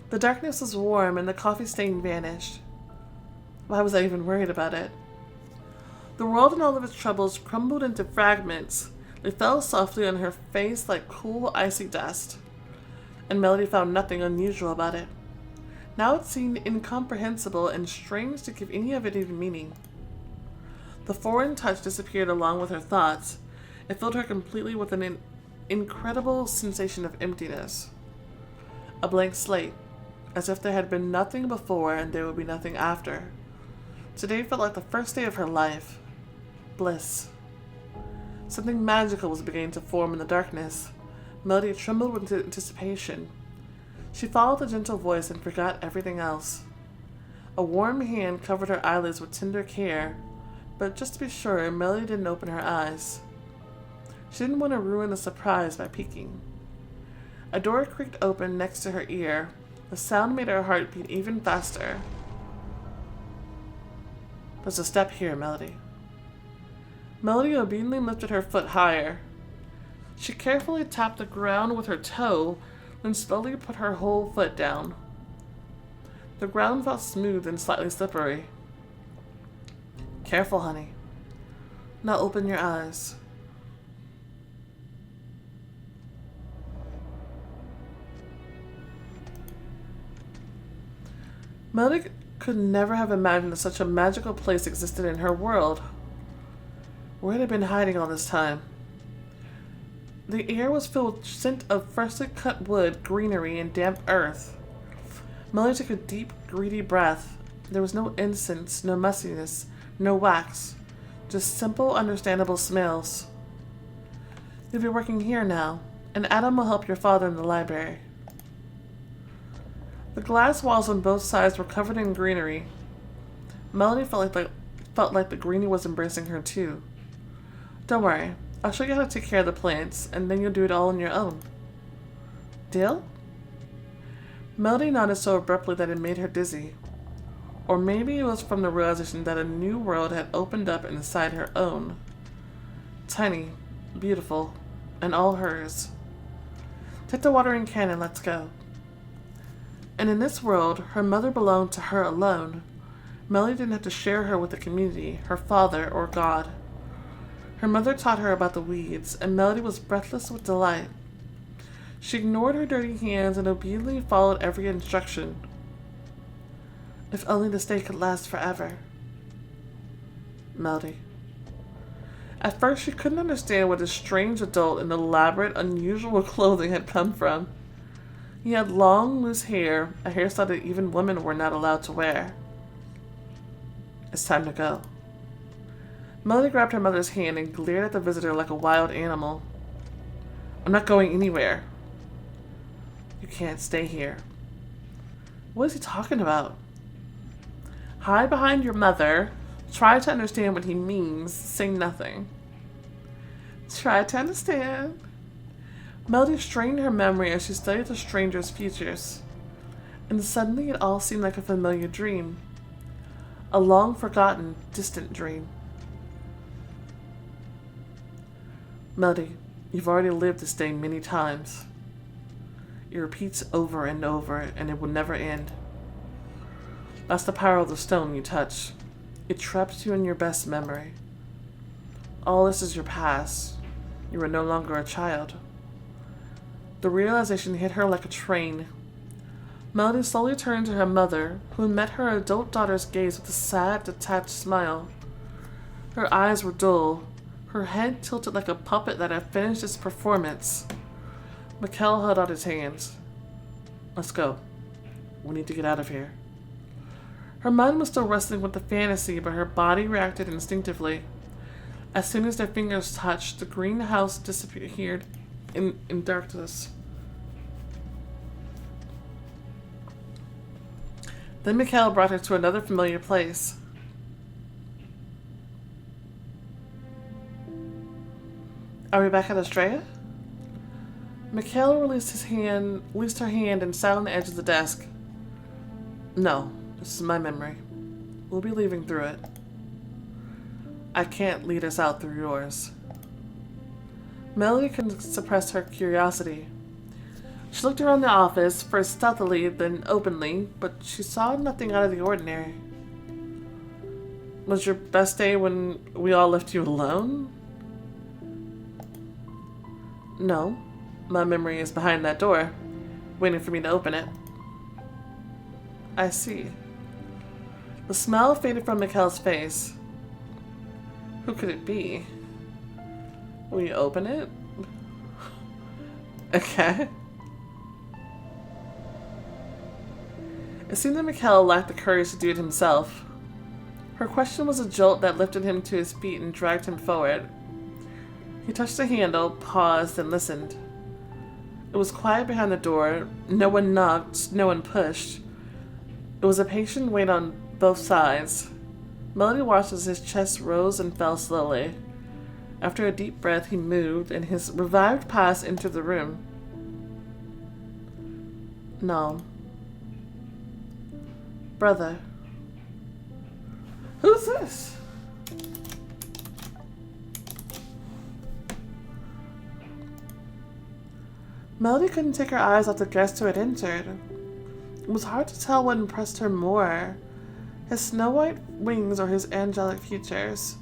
The darkness was warm and the coffee stain vanished. Why was I even worried about it? The world and all of its troubles crumbled into fragments. They fell softly on her face like cool, icy dust. And Melody found nothing unusual about it. Now it seemed incomprehensible and strange to give any of it even meaning. The foreign touch disappeared along with her thoughts. It filled her completely with an incredible sensation of emptiness. A blank slate, as if there had been nothing before and there would be nothing after. Today felt like the first day of her life. Bliss. Something magical was beginning to form in the darkness. Melody trembled with anticipation. She followed the gentle voice and forgot everything else. A warm hand covered her eyelids with tender care, but just to be sure, Melody didn't open her eyes. She didn't want to ruin the surprise by peeking. A door creaked open next to her ear. The sound made her heart beat even faster. There's a step here, Melody. Melody obediently lifted her foot higher. She carefully tapped the ground with her toe, then slowly put her whole foot down. The ground felt smooth and slightly slippery. Careful, honey. Now open your eyes. Melody could never have imagined that such a magical place existed in her world. Where had it been hiding all this time? The air was filled with scent of freshly cut wood, greenery, and damp earth. Melody took a deep, greedy breath. There was no incense, no mustiness, no wax, just simple, understandable smells. You'll be working here now, and Adam will help your father in the library. The glass walls on both sides were covered in greenery. Melody felt felt like the greenie was embracing her too. Don't worry, I'll show you how to take care of the plants, and then you'll do it all on your own. Deal? Melody nodded so abruptly that it made her dizzy. Or maybe it was from the realization that a new world had opened up inside her own. Tiny, beautiful, and all hers. Take the watering can and let's go. And in this world, her mother belonged to her alone. Melody didn't have to share her with the community, her father, or God. Her mother taught her about the weeds, and Melody was breathless with delight. She ignored her dirty hands and obediently followed every instruction. If only this day could last forever. Melody. At first, she couldn't understand where this strange adult in elaborate, unusual clothing had come from. He had long, loose hair, a hairstyle that even women were not allowed to wear. It's time to go. Melody grabbed her mother's hand and glared at the visitor like a wild animal. I'm not going anywhere. You can't stay here. What is he talking about? Hide behind your mother. Try to understand what he means. Say nothing. Try to understand. Melody strained her memory as she studied the stranger's features. And suddenly it all seemed like a familiar dream. A long-forgotten, distant dream. Melody, you've already lived this day many times. It repeats over and over, and it will never end. That's the power of the stone you touch. It traps you in your best memory. All this is your past. You are no longer a child. The realization hit her like a train. Melody slowly turned to her mother, who met her adult daughter's gaze with a sad, detached smile. Her eyes were dull, her head tilted like a puppet that had finished its performance. Mikael held out his hands. Let's go. We need to get out of here. Her mind was still wrestling with the fantasy, but her body reacted instinctively. As soon as their fingers touched, the greenhouse disappeared in darkness. Then Mikael brought her to another familiar place. Are we back at Astrea? Mikael released her hand and sat on the edge of the desk. No, this is my memory. We'll be leaving through it. I can't lead us out through yours. Melody couldn't suppress her curiosity. She looked around the office, first stealthily, then openly, but she saw nothing out of the ordinary. Was your best day when we all left you alone? No. My memory is behind that door, waiting for me to open it. I see. The smile faded from Mikael's face. Who could it be? Will you open it? Okay. It seemed that Mikael lacked the courage to do it himself. Her question was a jolt that lifted him to his feet and dragged him forward. He touched the handle, paused, and listened. It was quiet behind the door. No one knocked, no one pushed. It was a patient wait on both sides. Melody watched as his chest rose and fell slowly. After a deep breath, he moved, and his revived past entered the room. No. Brother. Who's this? Melody couldn't take her eyes off the guest who had entered. It was hard to tell what impressed her more, his snow-white wings or his angelic features.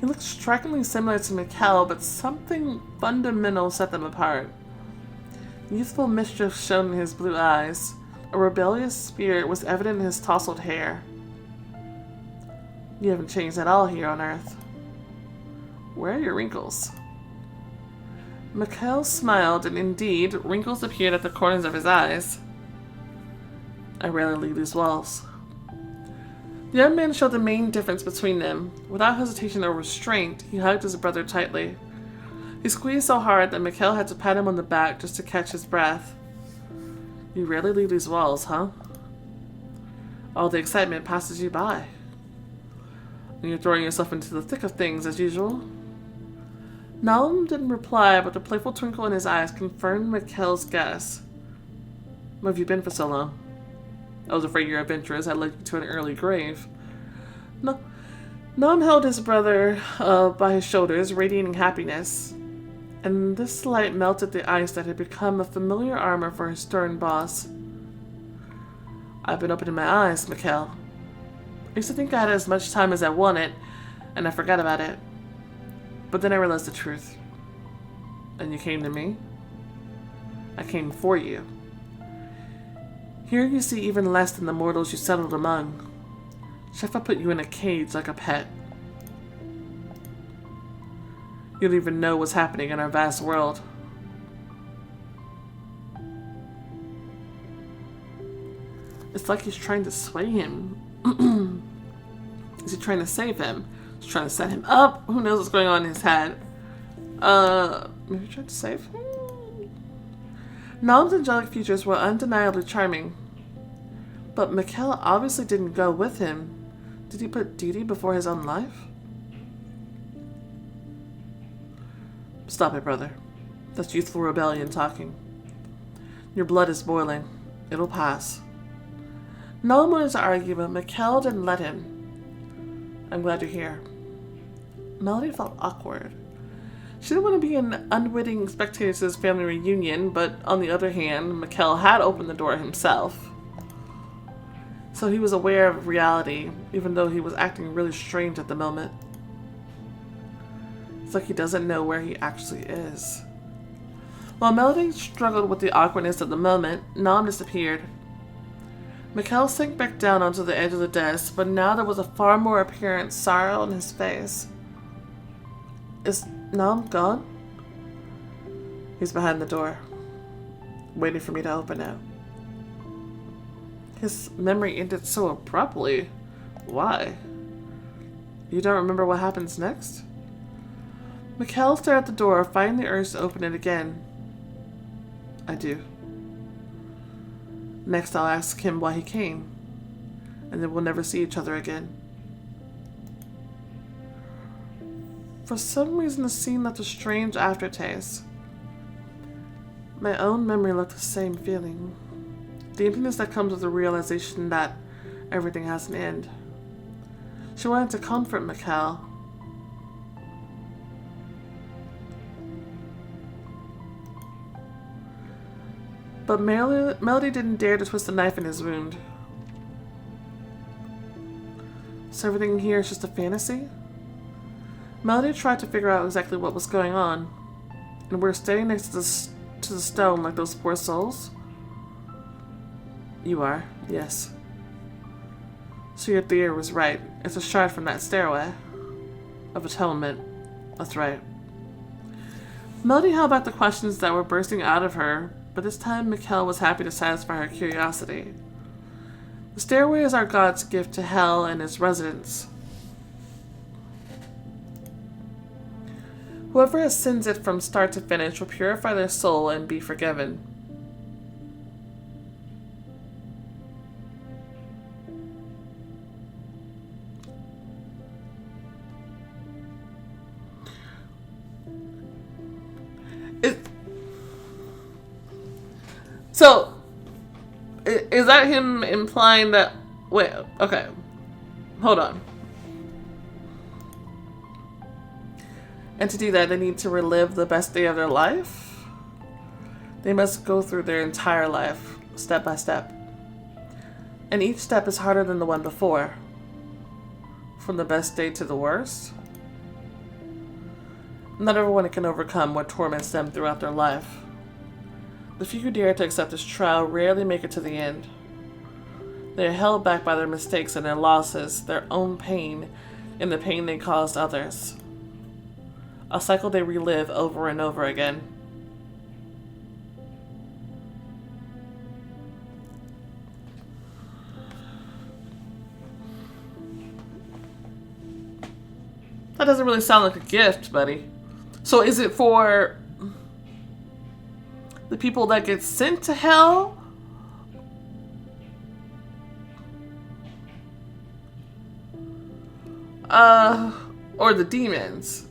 He looked strikingly similar to Mikael, but something fundamental set them apart. Youthful mischief shone in his blue eyes. A rebellious spirit was evident in his tousled hair. You haven't changed at all here on Earth. Where are your wrinkles? Mikael smiled, and indeed, wrinkles appeared at the corners of his eyes. I rarely leave these walls. The young man showed the main difference between them. Without hesitation or restraint, he hugged his brother tightly. He squeezed so hard that Mikael had to pat him on the back just to catch his breath. You rarely leave these walls, huh? All the excitement passes you by. And you're throwing yourself into the thick of things as usual. Nalm didn't reply, but the playful twinkle in his eyes confirmed Mikael's guess. Where have you been for so long? I was afraid your adventures had led you to an early grave. No. Nalm held his brother by his shoulders, radiating happiness. And this light melted the ice that had become a familiar armor for his stern boss. I've been opening my eyes, Mikael. I used to think I had as much time as I wanted, and I forgot about it. But then I realized the truth. And you came to me? I came for you. Here you see even less than the mortals you settled among. Chef, I put you in a cage like a pet. You don't even know what's happening in our vast world. It's like he's trying to sway him. Is he trying to save him? He's trying to set him up? Who knows what's going on in his head? Maybe trying to save him? Nalm's angelic features were undeniably charming. But Mikael obviously didn't go with him. Did he put duty before his own life? Stop it, brother. That's youthful rebellion talking. Your blood is boiling. It'll pass. Nalm wanted to argue, but Mikael didn't let him. I'm glad you're here. Melody felt awkward. She didn't want to be an unwitting spectator to his family reunion, but on the other hand, Mikael had opened the door himself. So he was aware of reality, even though he was acting really strange at the moment. It's like he doesn't know where he actually is. While Melody struggled with the awkwardness of the moment, Nalm disappeared. Mikael sank back down onto the edge of the desk, but now there was a far more apparent sorrow on his face. Is Nalm gone? He's behind the door, waiting for me to open it. His memory ended so abruptly. Why? You don't remember what happens next? Mikael stared at the door, finding the urge to open it again. I do. Next, I'll ask him why he came, and then we'll never see each other again. For some reason, the scene left a strange aftertaste. My own memory left the same feeling. The emptiness that comes with the realization that everything has an end. She wanted to comfort Mikael. But Melody didn't dare to twist the knife in his wound. So everything here is just a fantasy? Melody tried to figure out exactly what was going on. And we're standing next to the stone like those poor souls? You are, yes. So your theory was right. It's a shard from that stairway. Of atonement. That's right. Melody held back the questions that were bursting out of her, but this time Mikael was happy to satisfy her curiosity. The stairway is our God's gift to hell and its residents. Whoever ascends it from start to finish will purify their soul and be forgiven. So, is that him implying that... Wait, okay. Hold on. And to do that, they need to relive the best day of their life? They must go through their entire life, step by step. And each step is harder than the one before. From the best day to the worst. Not everyone can overcome what torments them throughout their life. The few who dare to accept this trial rarely make it to the end. They are held back by their mistakes and their losses, their own pain, and the pain they caused others. A cycle they relive over and over again. That doesn't really sound like a gift, buddy. So is it for the people that get sent to hell? Or the demons.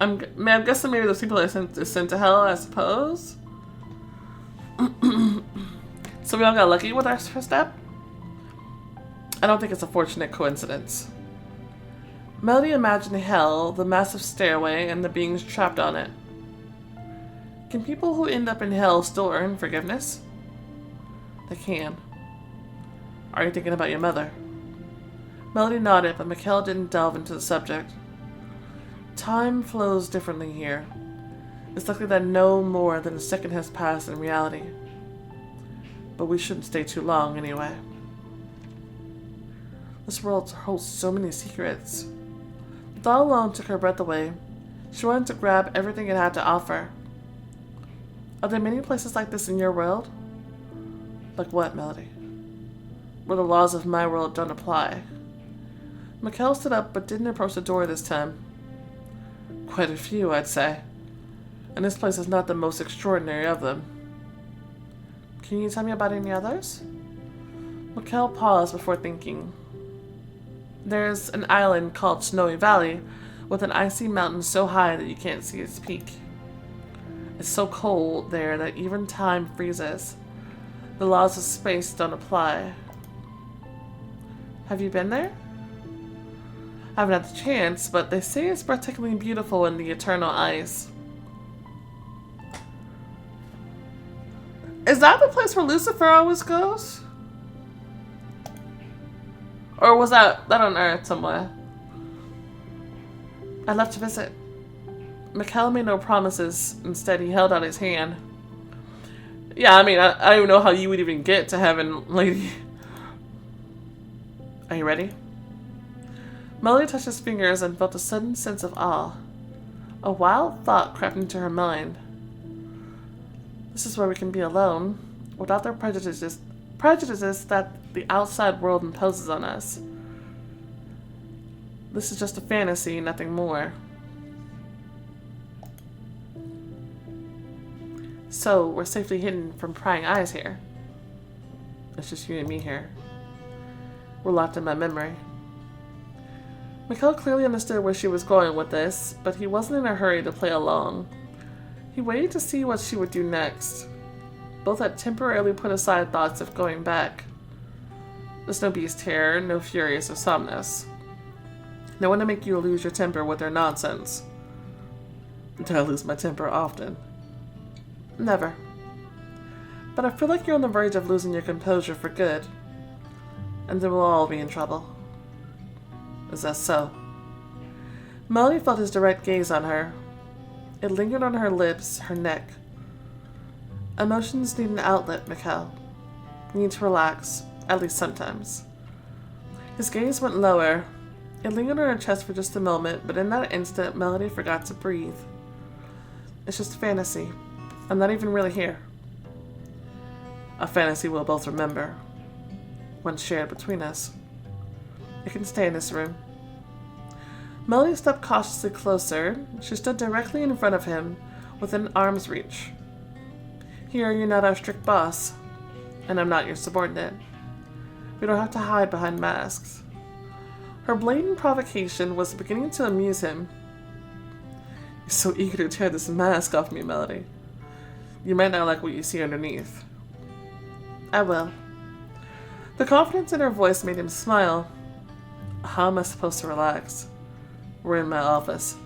I'm guessing maybe those people are sent to hell, I suppose. So we all got lucky with our first step? I don't think it's a fortunate coincidence. Melody imagined hell, the massive stairway, and the beings trapped on it. Can people who end up in hell still earn forgiveness? They can. Are you thinking about your mother? Melody nodded, but Mikael didn't delve into the subject. Time flows differently here. It's likely that no more than a second has passed in reality. But we shouldn't stay too long anyway. This world holds so many secrets. The thought alone took her breath away. She wanted to grab everything it had to offer. Are there many places like this in your world? Like what, Melody? Where the laws of my world don't apply. Mikael stood up but didn't approach the door this time. Quite a few, I'd say. And this place is not the most extraordinary of them. Can you tell me about any others? Mikael paused before thinking. There's an island called Snowy Valley with an icy mountain so high that you can't see its peak. It's so cold there that even time freezes. The laws of space don't apply. Have you been there? I haven't had the chance, but they say it's particularly beautiful in the eternal ice. Is that the place where Lucifer always goes? Or was that on Earth somewhere? I'd love to visit. Mikael made no promises. Instead, he held out his hand. Yeah, I mean, I don't even know how you would even get to heaven, lady. Are you ready? Melody touched his fingers and felt a sudden sense of awe. A wild thought crept into her mind. This is where we can be alone, without the prejudices that the outside world imposes on us. This is just a fantasy, nothing more. So, we're safely hidden from prying eyes here. It's just you and me here. We're locked in my memory. Mikael clearly understood where she was going with this, but he wasn't in a hurry to play along. He waited to see what she would do next. Both had temporarily put aside thoughts of going back. There's no beast here, no Furius or Somnus. They want to make you lose your temper with their nonsense. Do I lose my temper often? Never. But I feel like you're on the verge of losing your composure for good. And then we'll all be in trouble. Is that so? Melody felt his direct gaze on her. It lingered on her lips, her neck. Emotions need an outlet, Mikael. You need to relax, at least sometimes. His gaze went lower. It lingered on her chest for just a moment, but in that instant, Melody forgot to breathe. It's just a fantasy. I'm not even really here. A fantasy we'll both remember. One shared between us. You can stay in this room. Melody stepped cautiously closer. She stood directly in front of him, within arm's reach. Here, you're not our strict boss, and I'm not your subordinate. We don't have to hide behind masks. Her blatant provocation was beginning to amuse him. You're so eager to tear this mask off me, Melody. You might not like what you see underneath. I will. The confidence in her voice made him smile. How am I supposed to relax? We're in my office.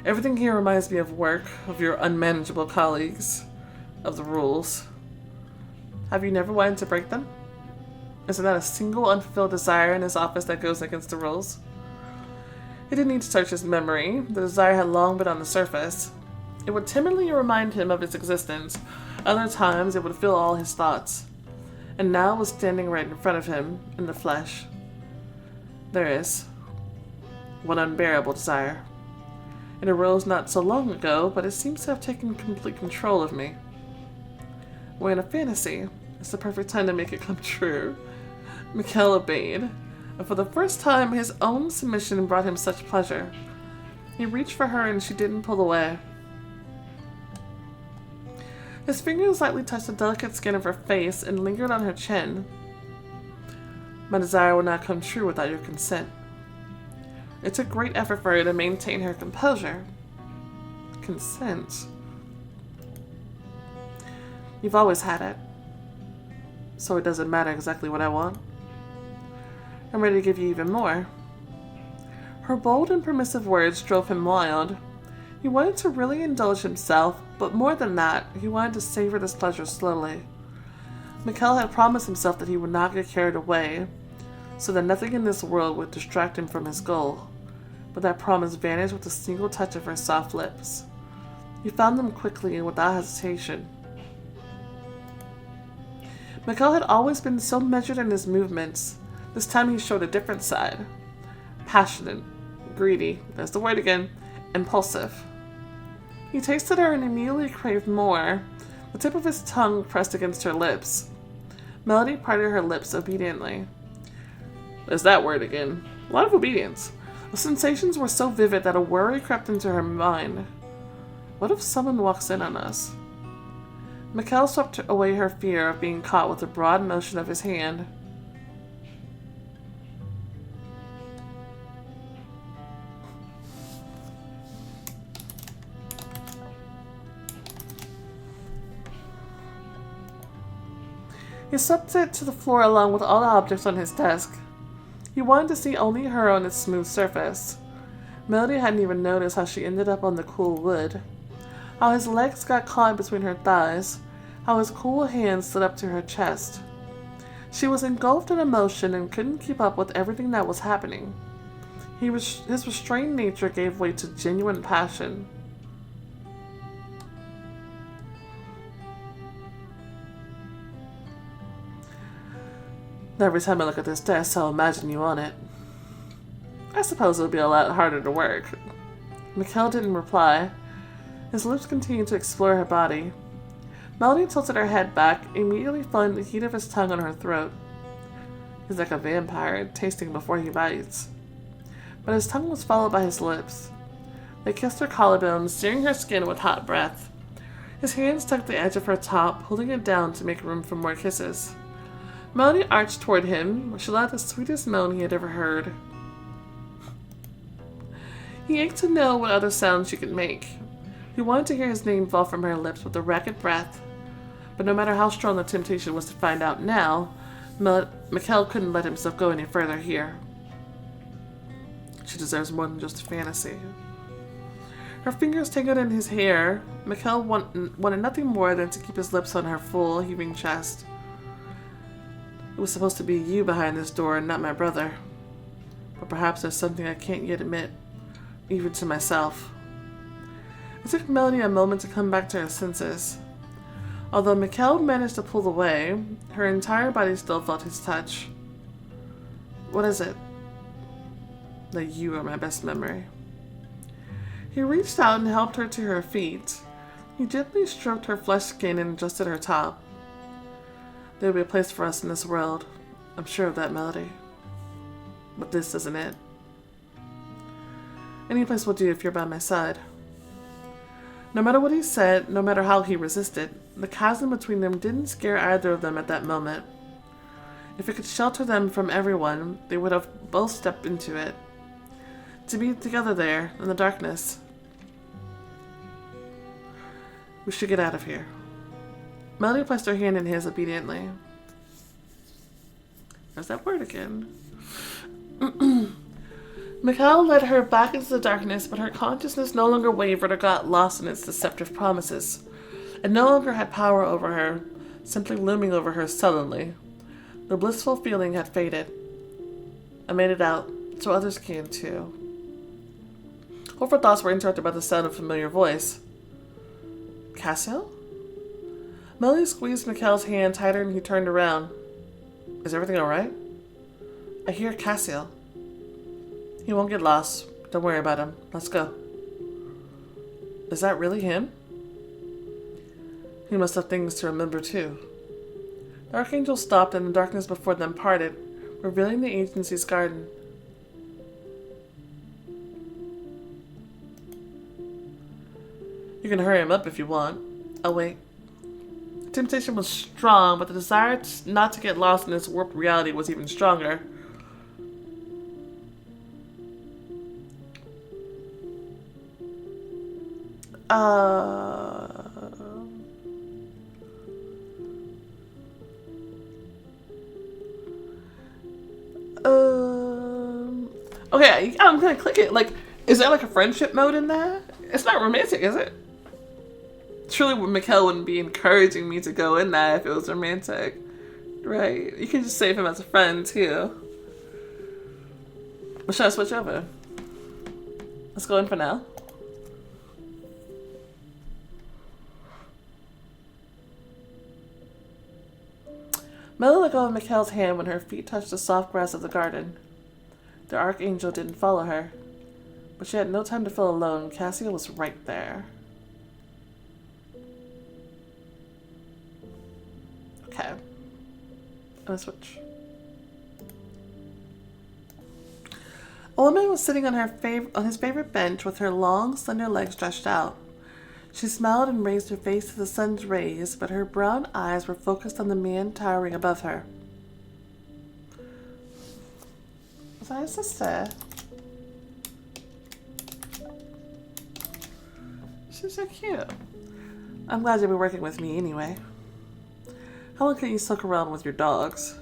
Everything here reminds me of work, of your unmanageable colleagues, of the rules. Have you never wanted to break them? Is there not a single unfulfilled desire in his office that goes against the rules? He didn't need to search his memory. The desire had long been on the surface. It would timidly remind him of his existence. Other times it would fill all his thoughts. And now it was standing right in front of him, in the flesh. There is one unbearable desire. It arose not so long ago, but it seems to have taken complete control of me. We're in a fantasy. It's the perfect time to make it come true. Mikael obeyed, and for the first time his own submission brought him such pleasure. He reached for her and she didn't pull away. His fingers lightly touched the delicate skin of her face and lingered on her chin. My desire will not come true without your consent. It took great effort for her to maintain her composure. Consent. You've always had it. So it doesn't matter exactly what I want. I'm ready to give you even more. Her bold and permissive words drove him wild. He wanted to really indulge himself, but more than that, he wanted to savor this pleasure slowly. Mikael had promised himself that he would not get carried away, so that nothing in this world would distract him from his goal. But that promise vanished with a single touch of her soft lips. He found them quickly and without hesitation. Mikael had always been so measured in his movements. This time he showed a different side. Passionate, greedy, there's the word again, impulsive. He tasted her and immediately craved more, the tip of his tongue pressed against her lips. Melody parted her lips obediently. There's that word again. A lot of obedience. The sensations were so vivid that a worry crept into her mind. What if someone walks in on us? Mikael swept away her fear of being caught with a broad motion of his hand. He swept it to the floor along with all the objects on his desk. He wanted to see only her on its smooth surface. Melody hadn't even noticed how she ended up on the cool wood. How his legs got caught between her thighs. How his cool hands slid up to her chest. She was engulfed in emotion and couldn't keep up with everything that was happening. His restrained nature gave way to genuine passion. Every time I look at this desk, I'll imagine you on it. I suppose it'll be a lot harder to work. Mikael didn't reply. His lips continued to explore her body. Melody tilted her head back, immediately feeling the heat of his tongue on her throat. He's like a vampire, tasting before he bites. But his tongue was followed by his lips. They kissed her collarbone, searing her skin with hot breath. His hands tugged the edge of her top, holding it down to make room for more kisses. Melody arched toward him. She let out the sweetest moan he had ever heard. He ached to know what other sounds she could make. He wanted to hear his name fall from her lips with a ragged breath. But no matter how strong the temptation was to find out now, Mikael couldn't let himself go any further here. She deserves more than just a fantasy. Her fingers tangled in his hair. Mikael wanted nothing more than to keep his lips on her full, heaving chest. It was supposed to be you behind this door and not my brother. But perhaps there's something I can't yet admit, even to myself. It took Melody a moment to come back to her senses. Although Mikael managed to pull away, her entire body still felt his touch. What is it? That you are my best memory. He reached out and helped her to her feet. He gently stroked her flesh skin and adjusted her top. There will be a place for us in this world. I'm sure of that, Melody. But this isn't it. Any place will do if you're by my side. No matter what he said, no matter how he resisted, the chasm between them didn't scare either of them at that moment. If it could shelter them from everyone, they would have both stepped into it. To be together there, in the darkness. We should get out of here. Melody placed her hand in his obediently. There's that word again. Mikael led her back into the darkness, but her consciousness no longer wavered or got lost in its deceptive promises. It no longer had power over her, simply looming over her sullenly. The blissful feeling had faded. I made it out, so others can too. Hopeful thoughts were interrupted by the sound of a familiar voice. Cassiel? Melody squeezed Mikael's hand tighter and he turned around. Is everything alright? I hear Cassiel. He won't get lost. Don't worry about him. Let's go. Is that really him? He must have things to remember too. The Archangel stopped and the darkness before them parted, revealing the agency's garden. You can hurry him up if you want. I'll wait. The temptation was strong, but the desire not to get lost in this warped reality was even stronger. Uh... Okay, I'm gonna click it. Like, is there like a friendship mode in there? It's not romantic, is it? Surely Mikael wouldn't be encouraging me to go in there if it was romantic. Right? You can just save him as a friend, too. Or should I switch over? Let's go in for now. Melody let go of Mikael's hand when her feet touched the soft grass of the garden. The archangel didn't follow her, but she had no time to feel alone. Cassiel was right there. Okay. I'm gonna switch. A woman was sitting on his favorite bench with her long, slender legs stretched out. She smiled and raised her face to the sun's rays, but her brown eyes were focused on the man towering above her. Was that his sister? She's so cute. I'm glad you'll be working with me anyway. How long can you sulk around with your dogs?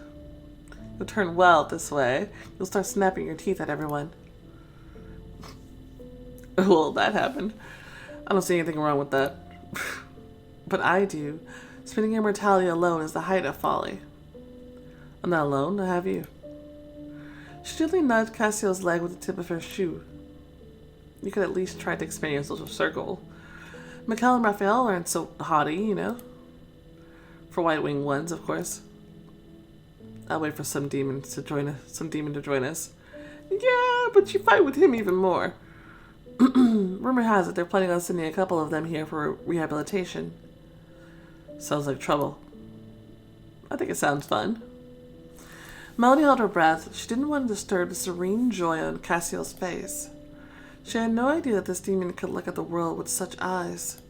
You'll turn wild this way. You'll start snapping your teeth at everyone. Well, that happened. I don't see anything wrong with that. But I do. Spending your mortality alone is the height of folly. I'm not alone, I have you. She gently nudged Cassiel's leg with the tip of her shoe. You could at least try to expand your social circle. Mikael and Raphael aren't so haughty, you know. For white-winged ones, of course. I'll wait for some demon to join us. Yeah, but you fight with him even more. Rumor has it they're planning on sending a couple of them here for rehabilitation. Sounds like trouble. I think it sounds fun. Melody held her breath. She didn't want to disturb the serene joy on Cassiel's face. She had no idea that this demon could look at the world with such eyes.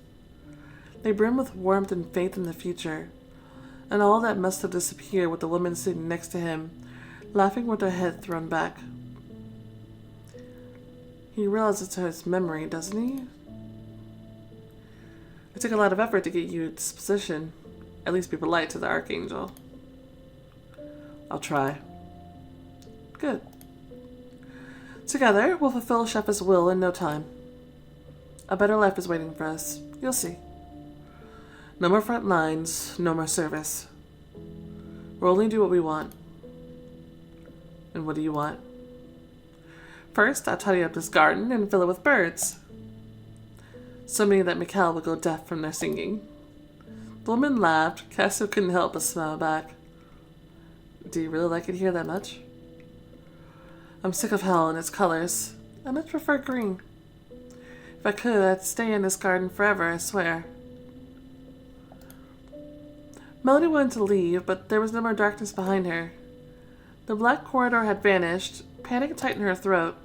They brimmed with warmth and faith in the future, and all that must have disappeared with the woman sitting next to him, laughing with her head thrown back. He realizes his memory, doesn't he? It took a lot of effort to get you at this position. At least be polite to the Archangel. I'll try. Good. Together, we'll fulfill Shepha's will in no time. A better life is waiting for us. You'll see. No more front lines, no more service. We'll only do what we want. And what do you want? First, I'll tidy up this garden and fill it with birds. So many that Mikael would go deaf from their singing. The woman laughed. Cassiel couldn't help but smile back. Do you really like it here that much? I'm sick of hell and its colors. I much prefer green. If I could, I'd stay in this garden forever, I swear. Melody wanted to leave, but there was no more darkness behind her. The black corridor had vanished. Panic tightened her throat.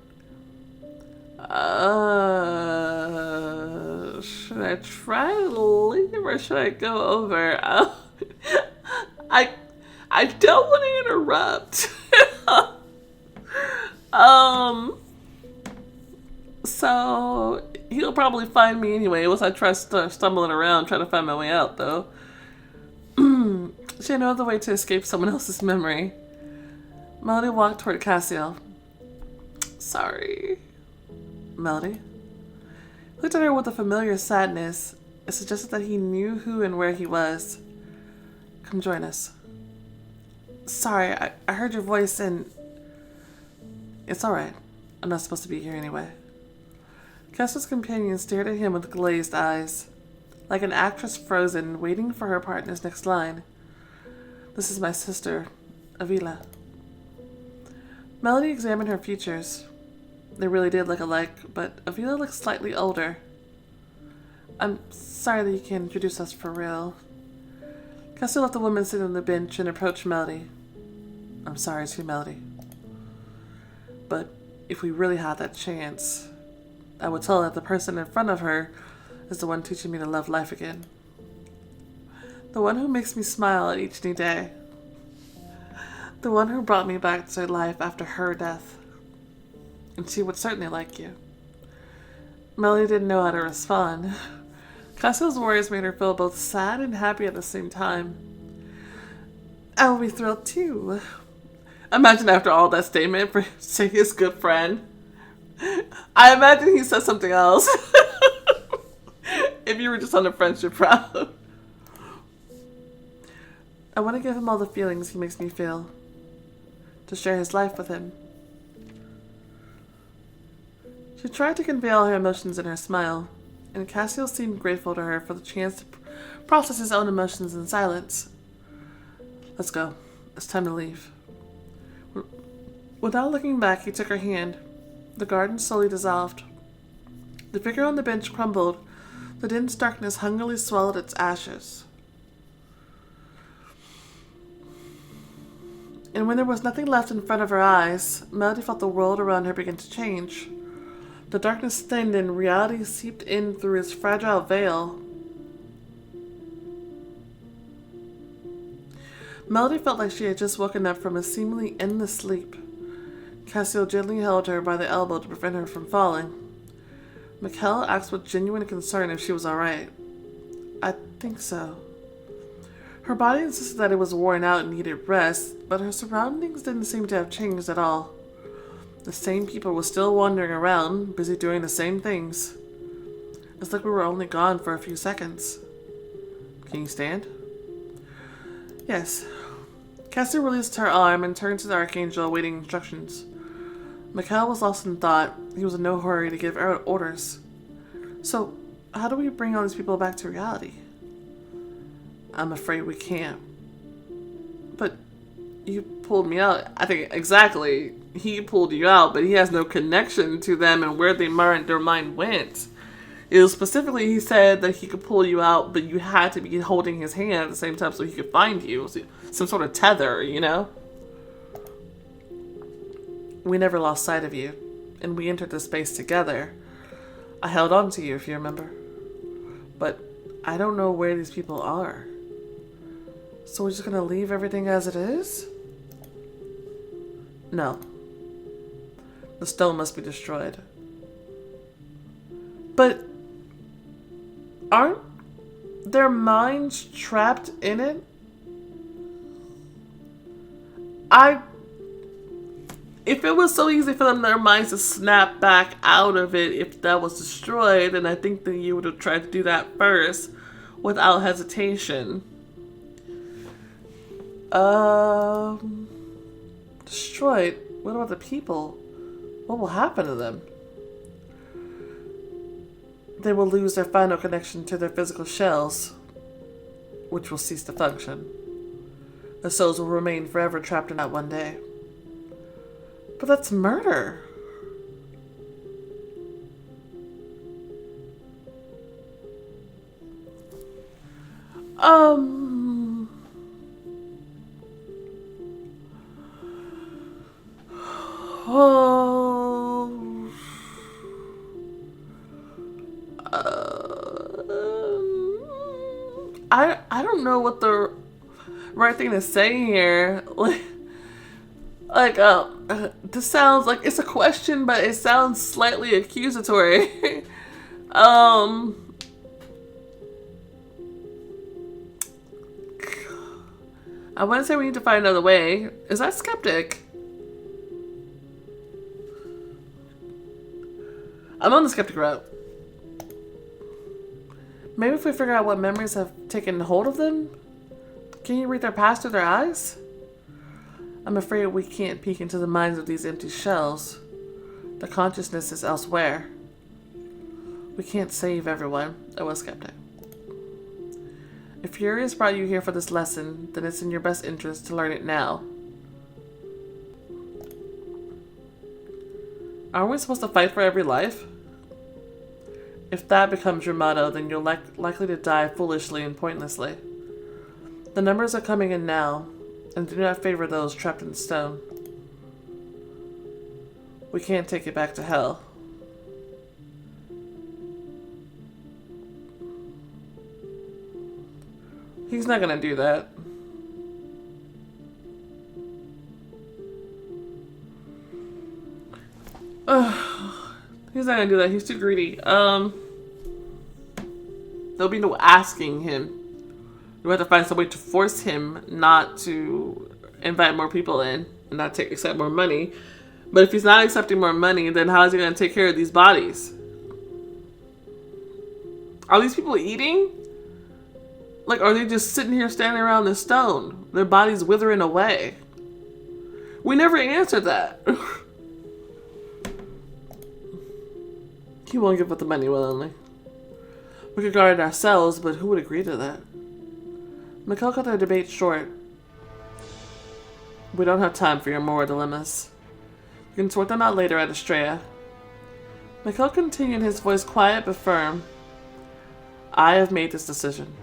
Should I try to leave or should I go over? I don't want to interrupt. So he'll probably find me anyway once I try stumbling around trying to find my way out, though. She had no other way to escape someone else's memory. Melody walked toward Cassiel. Sorry. Melody looked at her with a familiar sadness. It suggested that he knew who and where he was. Come join us. Sorry, I heard your voice and... It's alright. I'm not supposed to be here anyway. Cassiel's companion stared at him with glazed eyes, like an actress frozen, waiting for her partner's next line. This is my sister, Avila. Melody examined her features. They really did look alike, but Avila looked slightly older. I'm sorry that you can't introduce us for real. Cassiel left the woman sitting on the bench and approached Melody. I'm sorry too, Melody. But if we really had that chance, I would tell her that the person in front of her is the one teaching me to love life again. The one who makes me smile at each new day. The one who brought me back to life after her death. And she would certainly like you. Melody didn't know how to respond. Cassiel's words made her feel both sad and happy at the same time. I will be thrilled too. Imagine after all that statement for saying his good friend. I imagine he said something else. If you were just on a friendship route. I want to give him all the feelings he makes me feel. To share his life with him. She tried to convey all her emotions in her smile, and Cassiel seemed grateful to her for the chance to process his own emotions in silence. Let's go. It's time to leave. Without looking back, he took her hand. The garden slowly dissolved. The figure on the bench crumbled. The dense darkness hungrily swallowed its ashes. And when there was nothing left in front of her eyes, Melody felt the world around her begin to change. The darkness thinned and reality seeped in through its fragile veil. Melody felt like she had just woken up from a seemingly endless sleep. Cassiel gently held her by the elbow to prevent her from falling. Mikael asked with genuine concern if she was alright. I think so. Her body insisted that it was worn out and needed rest, but her surroundings didn't seem to have changed at all. The same people were still wandering around, busy doing the same things. It's like we were only gone for a few seconds. Can you stand? Yes. Cassiel released her arm and turned to the Archangel, awaiting instructions. Mikael was lost in thought. He was in no hurry to give orders. So, how do we bring all these people back to reality? I'm afraid we can't. But you pulled me out. I think exactly. He pulled you out, but he has no connection to them and where their mind went. It was specifically, he said that he could pull you out, but you had to be holding his hand at the same time so he could find you. Some sort of tether, you know? We never lost sight of you, and we entered this space together. I held on to you, if you remember. But I don't know where these people are. So we're just gonna leave everything as it is? No. The stone must be destroyed. But aren't their minds trapped in it? If it was so easy for them, their minds to snap back out of it if that was destroyed, then I think that you would have tried to do that first without hesitation. Destroyed? What about the people? What will happen to them? They will lose their final connection to their physical shells, which will cease to function. Their souls will remain forever trapped in that one day. But that's murder. Oh. I don't know what the right thing to say here. This sounds like it's a question, but it sounds slightly accusatory. I wouldn't say we need to find another way. Is that skeptic? I'm on the skeptic route. Maybe if we figure out what memories have taken hold of them? Can you read their past through their eyes? I'm afraid we can't peek into the minds of these empty shells. The consciousness is elsewhere. We can't save everyone. I was skeptic. If Furius brought you here for this lesson, then it's in your best interest to learn it now. Aren't we supposed to fight for every life? If that becomes your motto, then you're likely to die foolishly and pointlessly. The numbers are coming in now, and do not favor those trapped in stone. We can't take it back to hell. He's not gonna do that. He's not gonna do that. He's too greedy. There'll be no asking him. You have to find some way to force him not to invite more people in and not accept more money. But if he's not accepting more money, then how is he going to take care of these bodies? Are these people eating? Like, are they just sitting here standing around the stone? Their bodies withering away. We never answered that. He won't give up the money willingly. We could guard it ourselves, but who would agree to that? Mikael cut their debate short. We don't have time for your moral dilemmas. You can sort them out later at Astrea. Mikael continued, his voice quiet but firm. I have made this decision.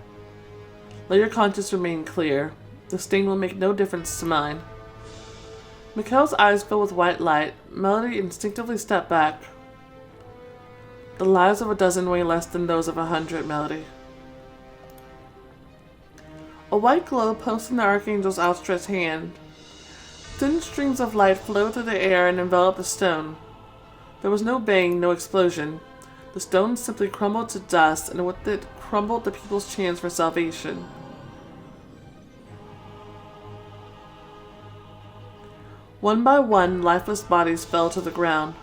Let your conscience remain clear. The sting will make no difference to mine. Mikael's eyes filled with white light. Melody instinctively stepped back. The lives of a dozen weigh less than those of 100, Melody. A white glow pulsed in the Archangel's outstretched hand. Thin streams of light flowed through the air and enveloped the stone. There was no bang, no explosion. The stone simply crumbled to dust, and with it crumbled the people's chance for salvation. One by one, lifeless bodies fell to the ground.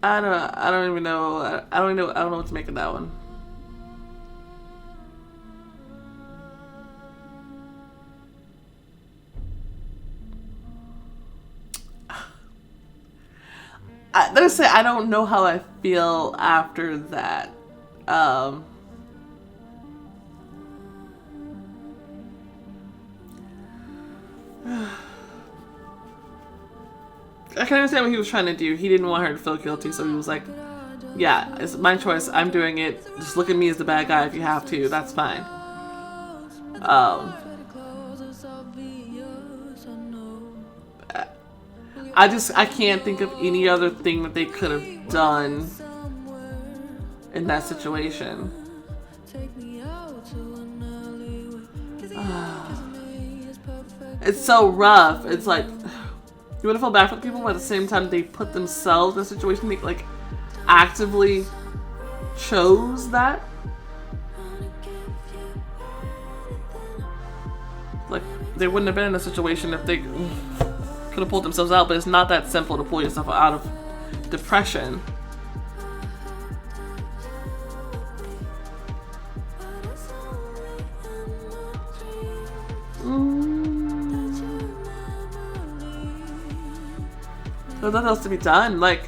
I don't. I don't even know. I don't know what to make of that one. Let's say I don't know how I feel after that. I can understand what he was trying to do. He didn't want her to feel guilty, so he was like, yeah, it's my choice. I'm doing it. Just look at me as the bad guy if you have to. That's fine. I can't think of any other thing that they could have done in that situation. It's so rough. It's like, you want to feel bad for the people, but at the same time, they put themselves in a situation, they like actively chose that. Like, they wouldn't have been in a situation if they could have pulled themselves out, but it's not that simple to pull yourself out of depression. There's nothing else to be done. Like,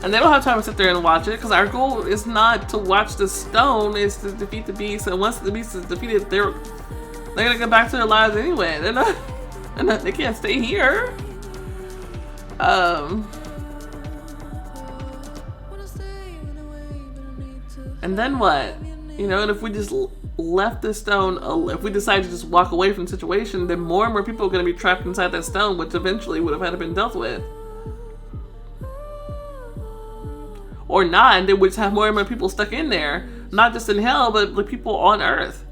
and they don't have time to sit there and watch it, because our goal is not to watch the stone, it's to defeat the beast. And once the beast is defeated, they're gonna get back to their lives anyway. They can't stay here. And then what? You know, and if we just left the stone, if we decide to just walk away from the situation, then more and more people are going to be trapped inside that stone, which eventually would have had to been dealt with. Or not, and they would just have more and more people stuck in there. Not just in hell, but the people on Earth.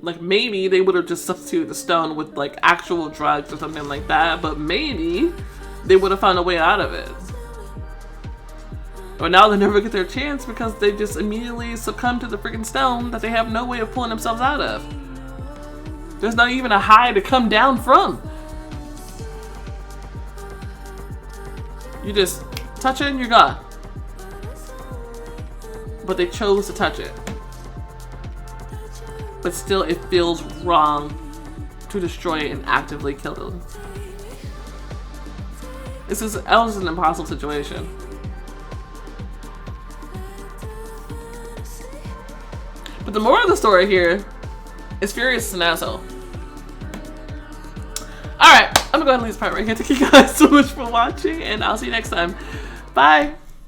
Like, maybe they would have just substituted the stone with, like, actual drugs or something like that, but maybe they would have found a way out of it. But now they never get their chance because they just immediately succumb to the freaking stone that they have no way of pulling themselves out of. There's not even a high to come down from. You just touch it and you're gone. But they chose to touch it. but still it feels wrong to destroy it and actively kill them. This is an impossible situation. But the moral of the story here is Furius is an asshole. Alright, I'm gonna go ahead and leave this part right here. Thank you guys so much for watching, and I'll see you next time. Bye!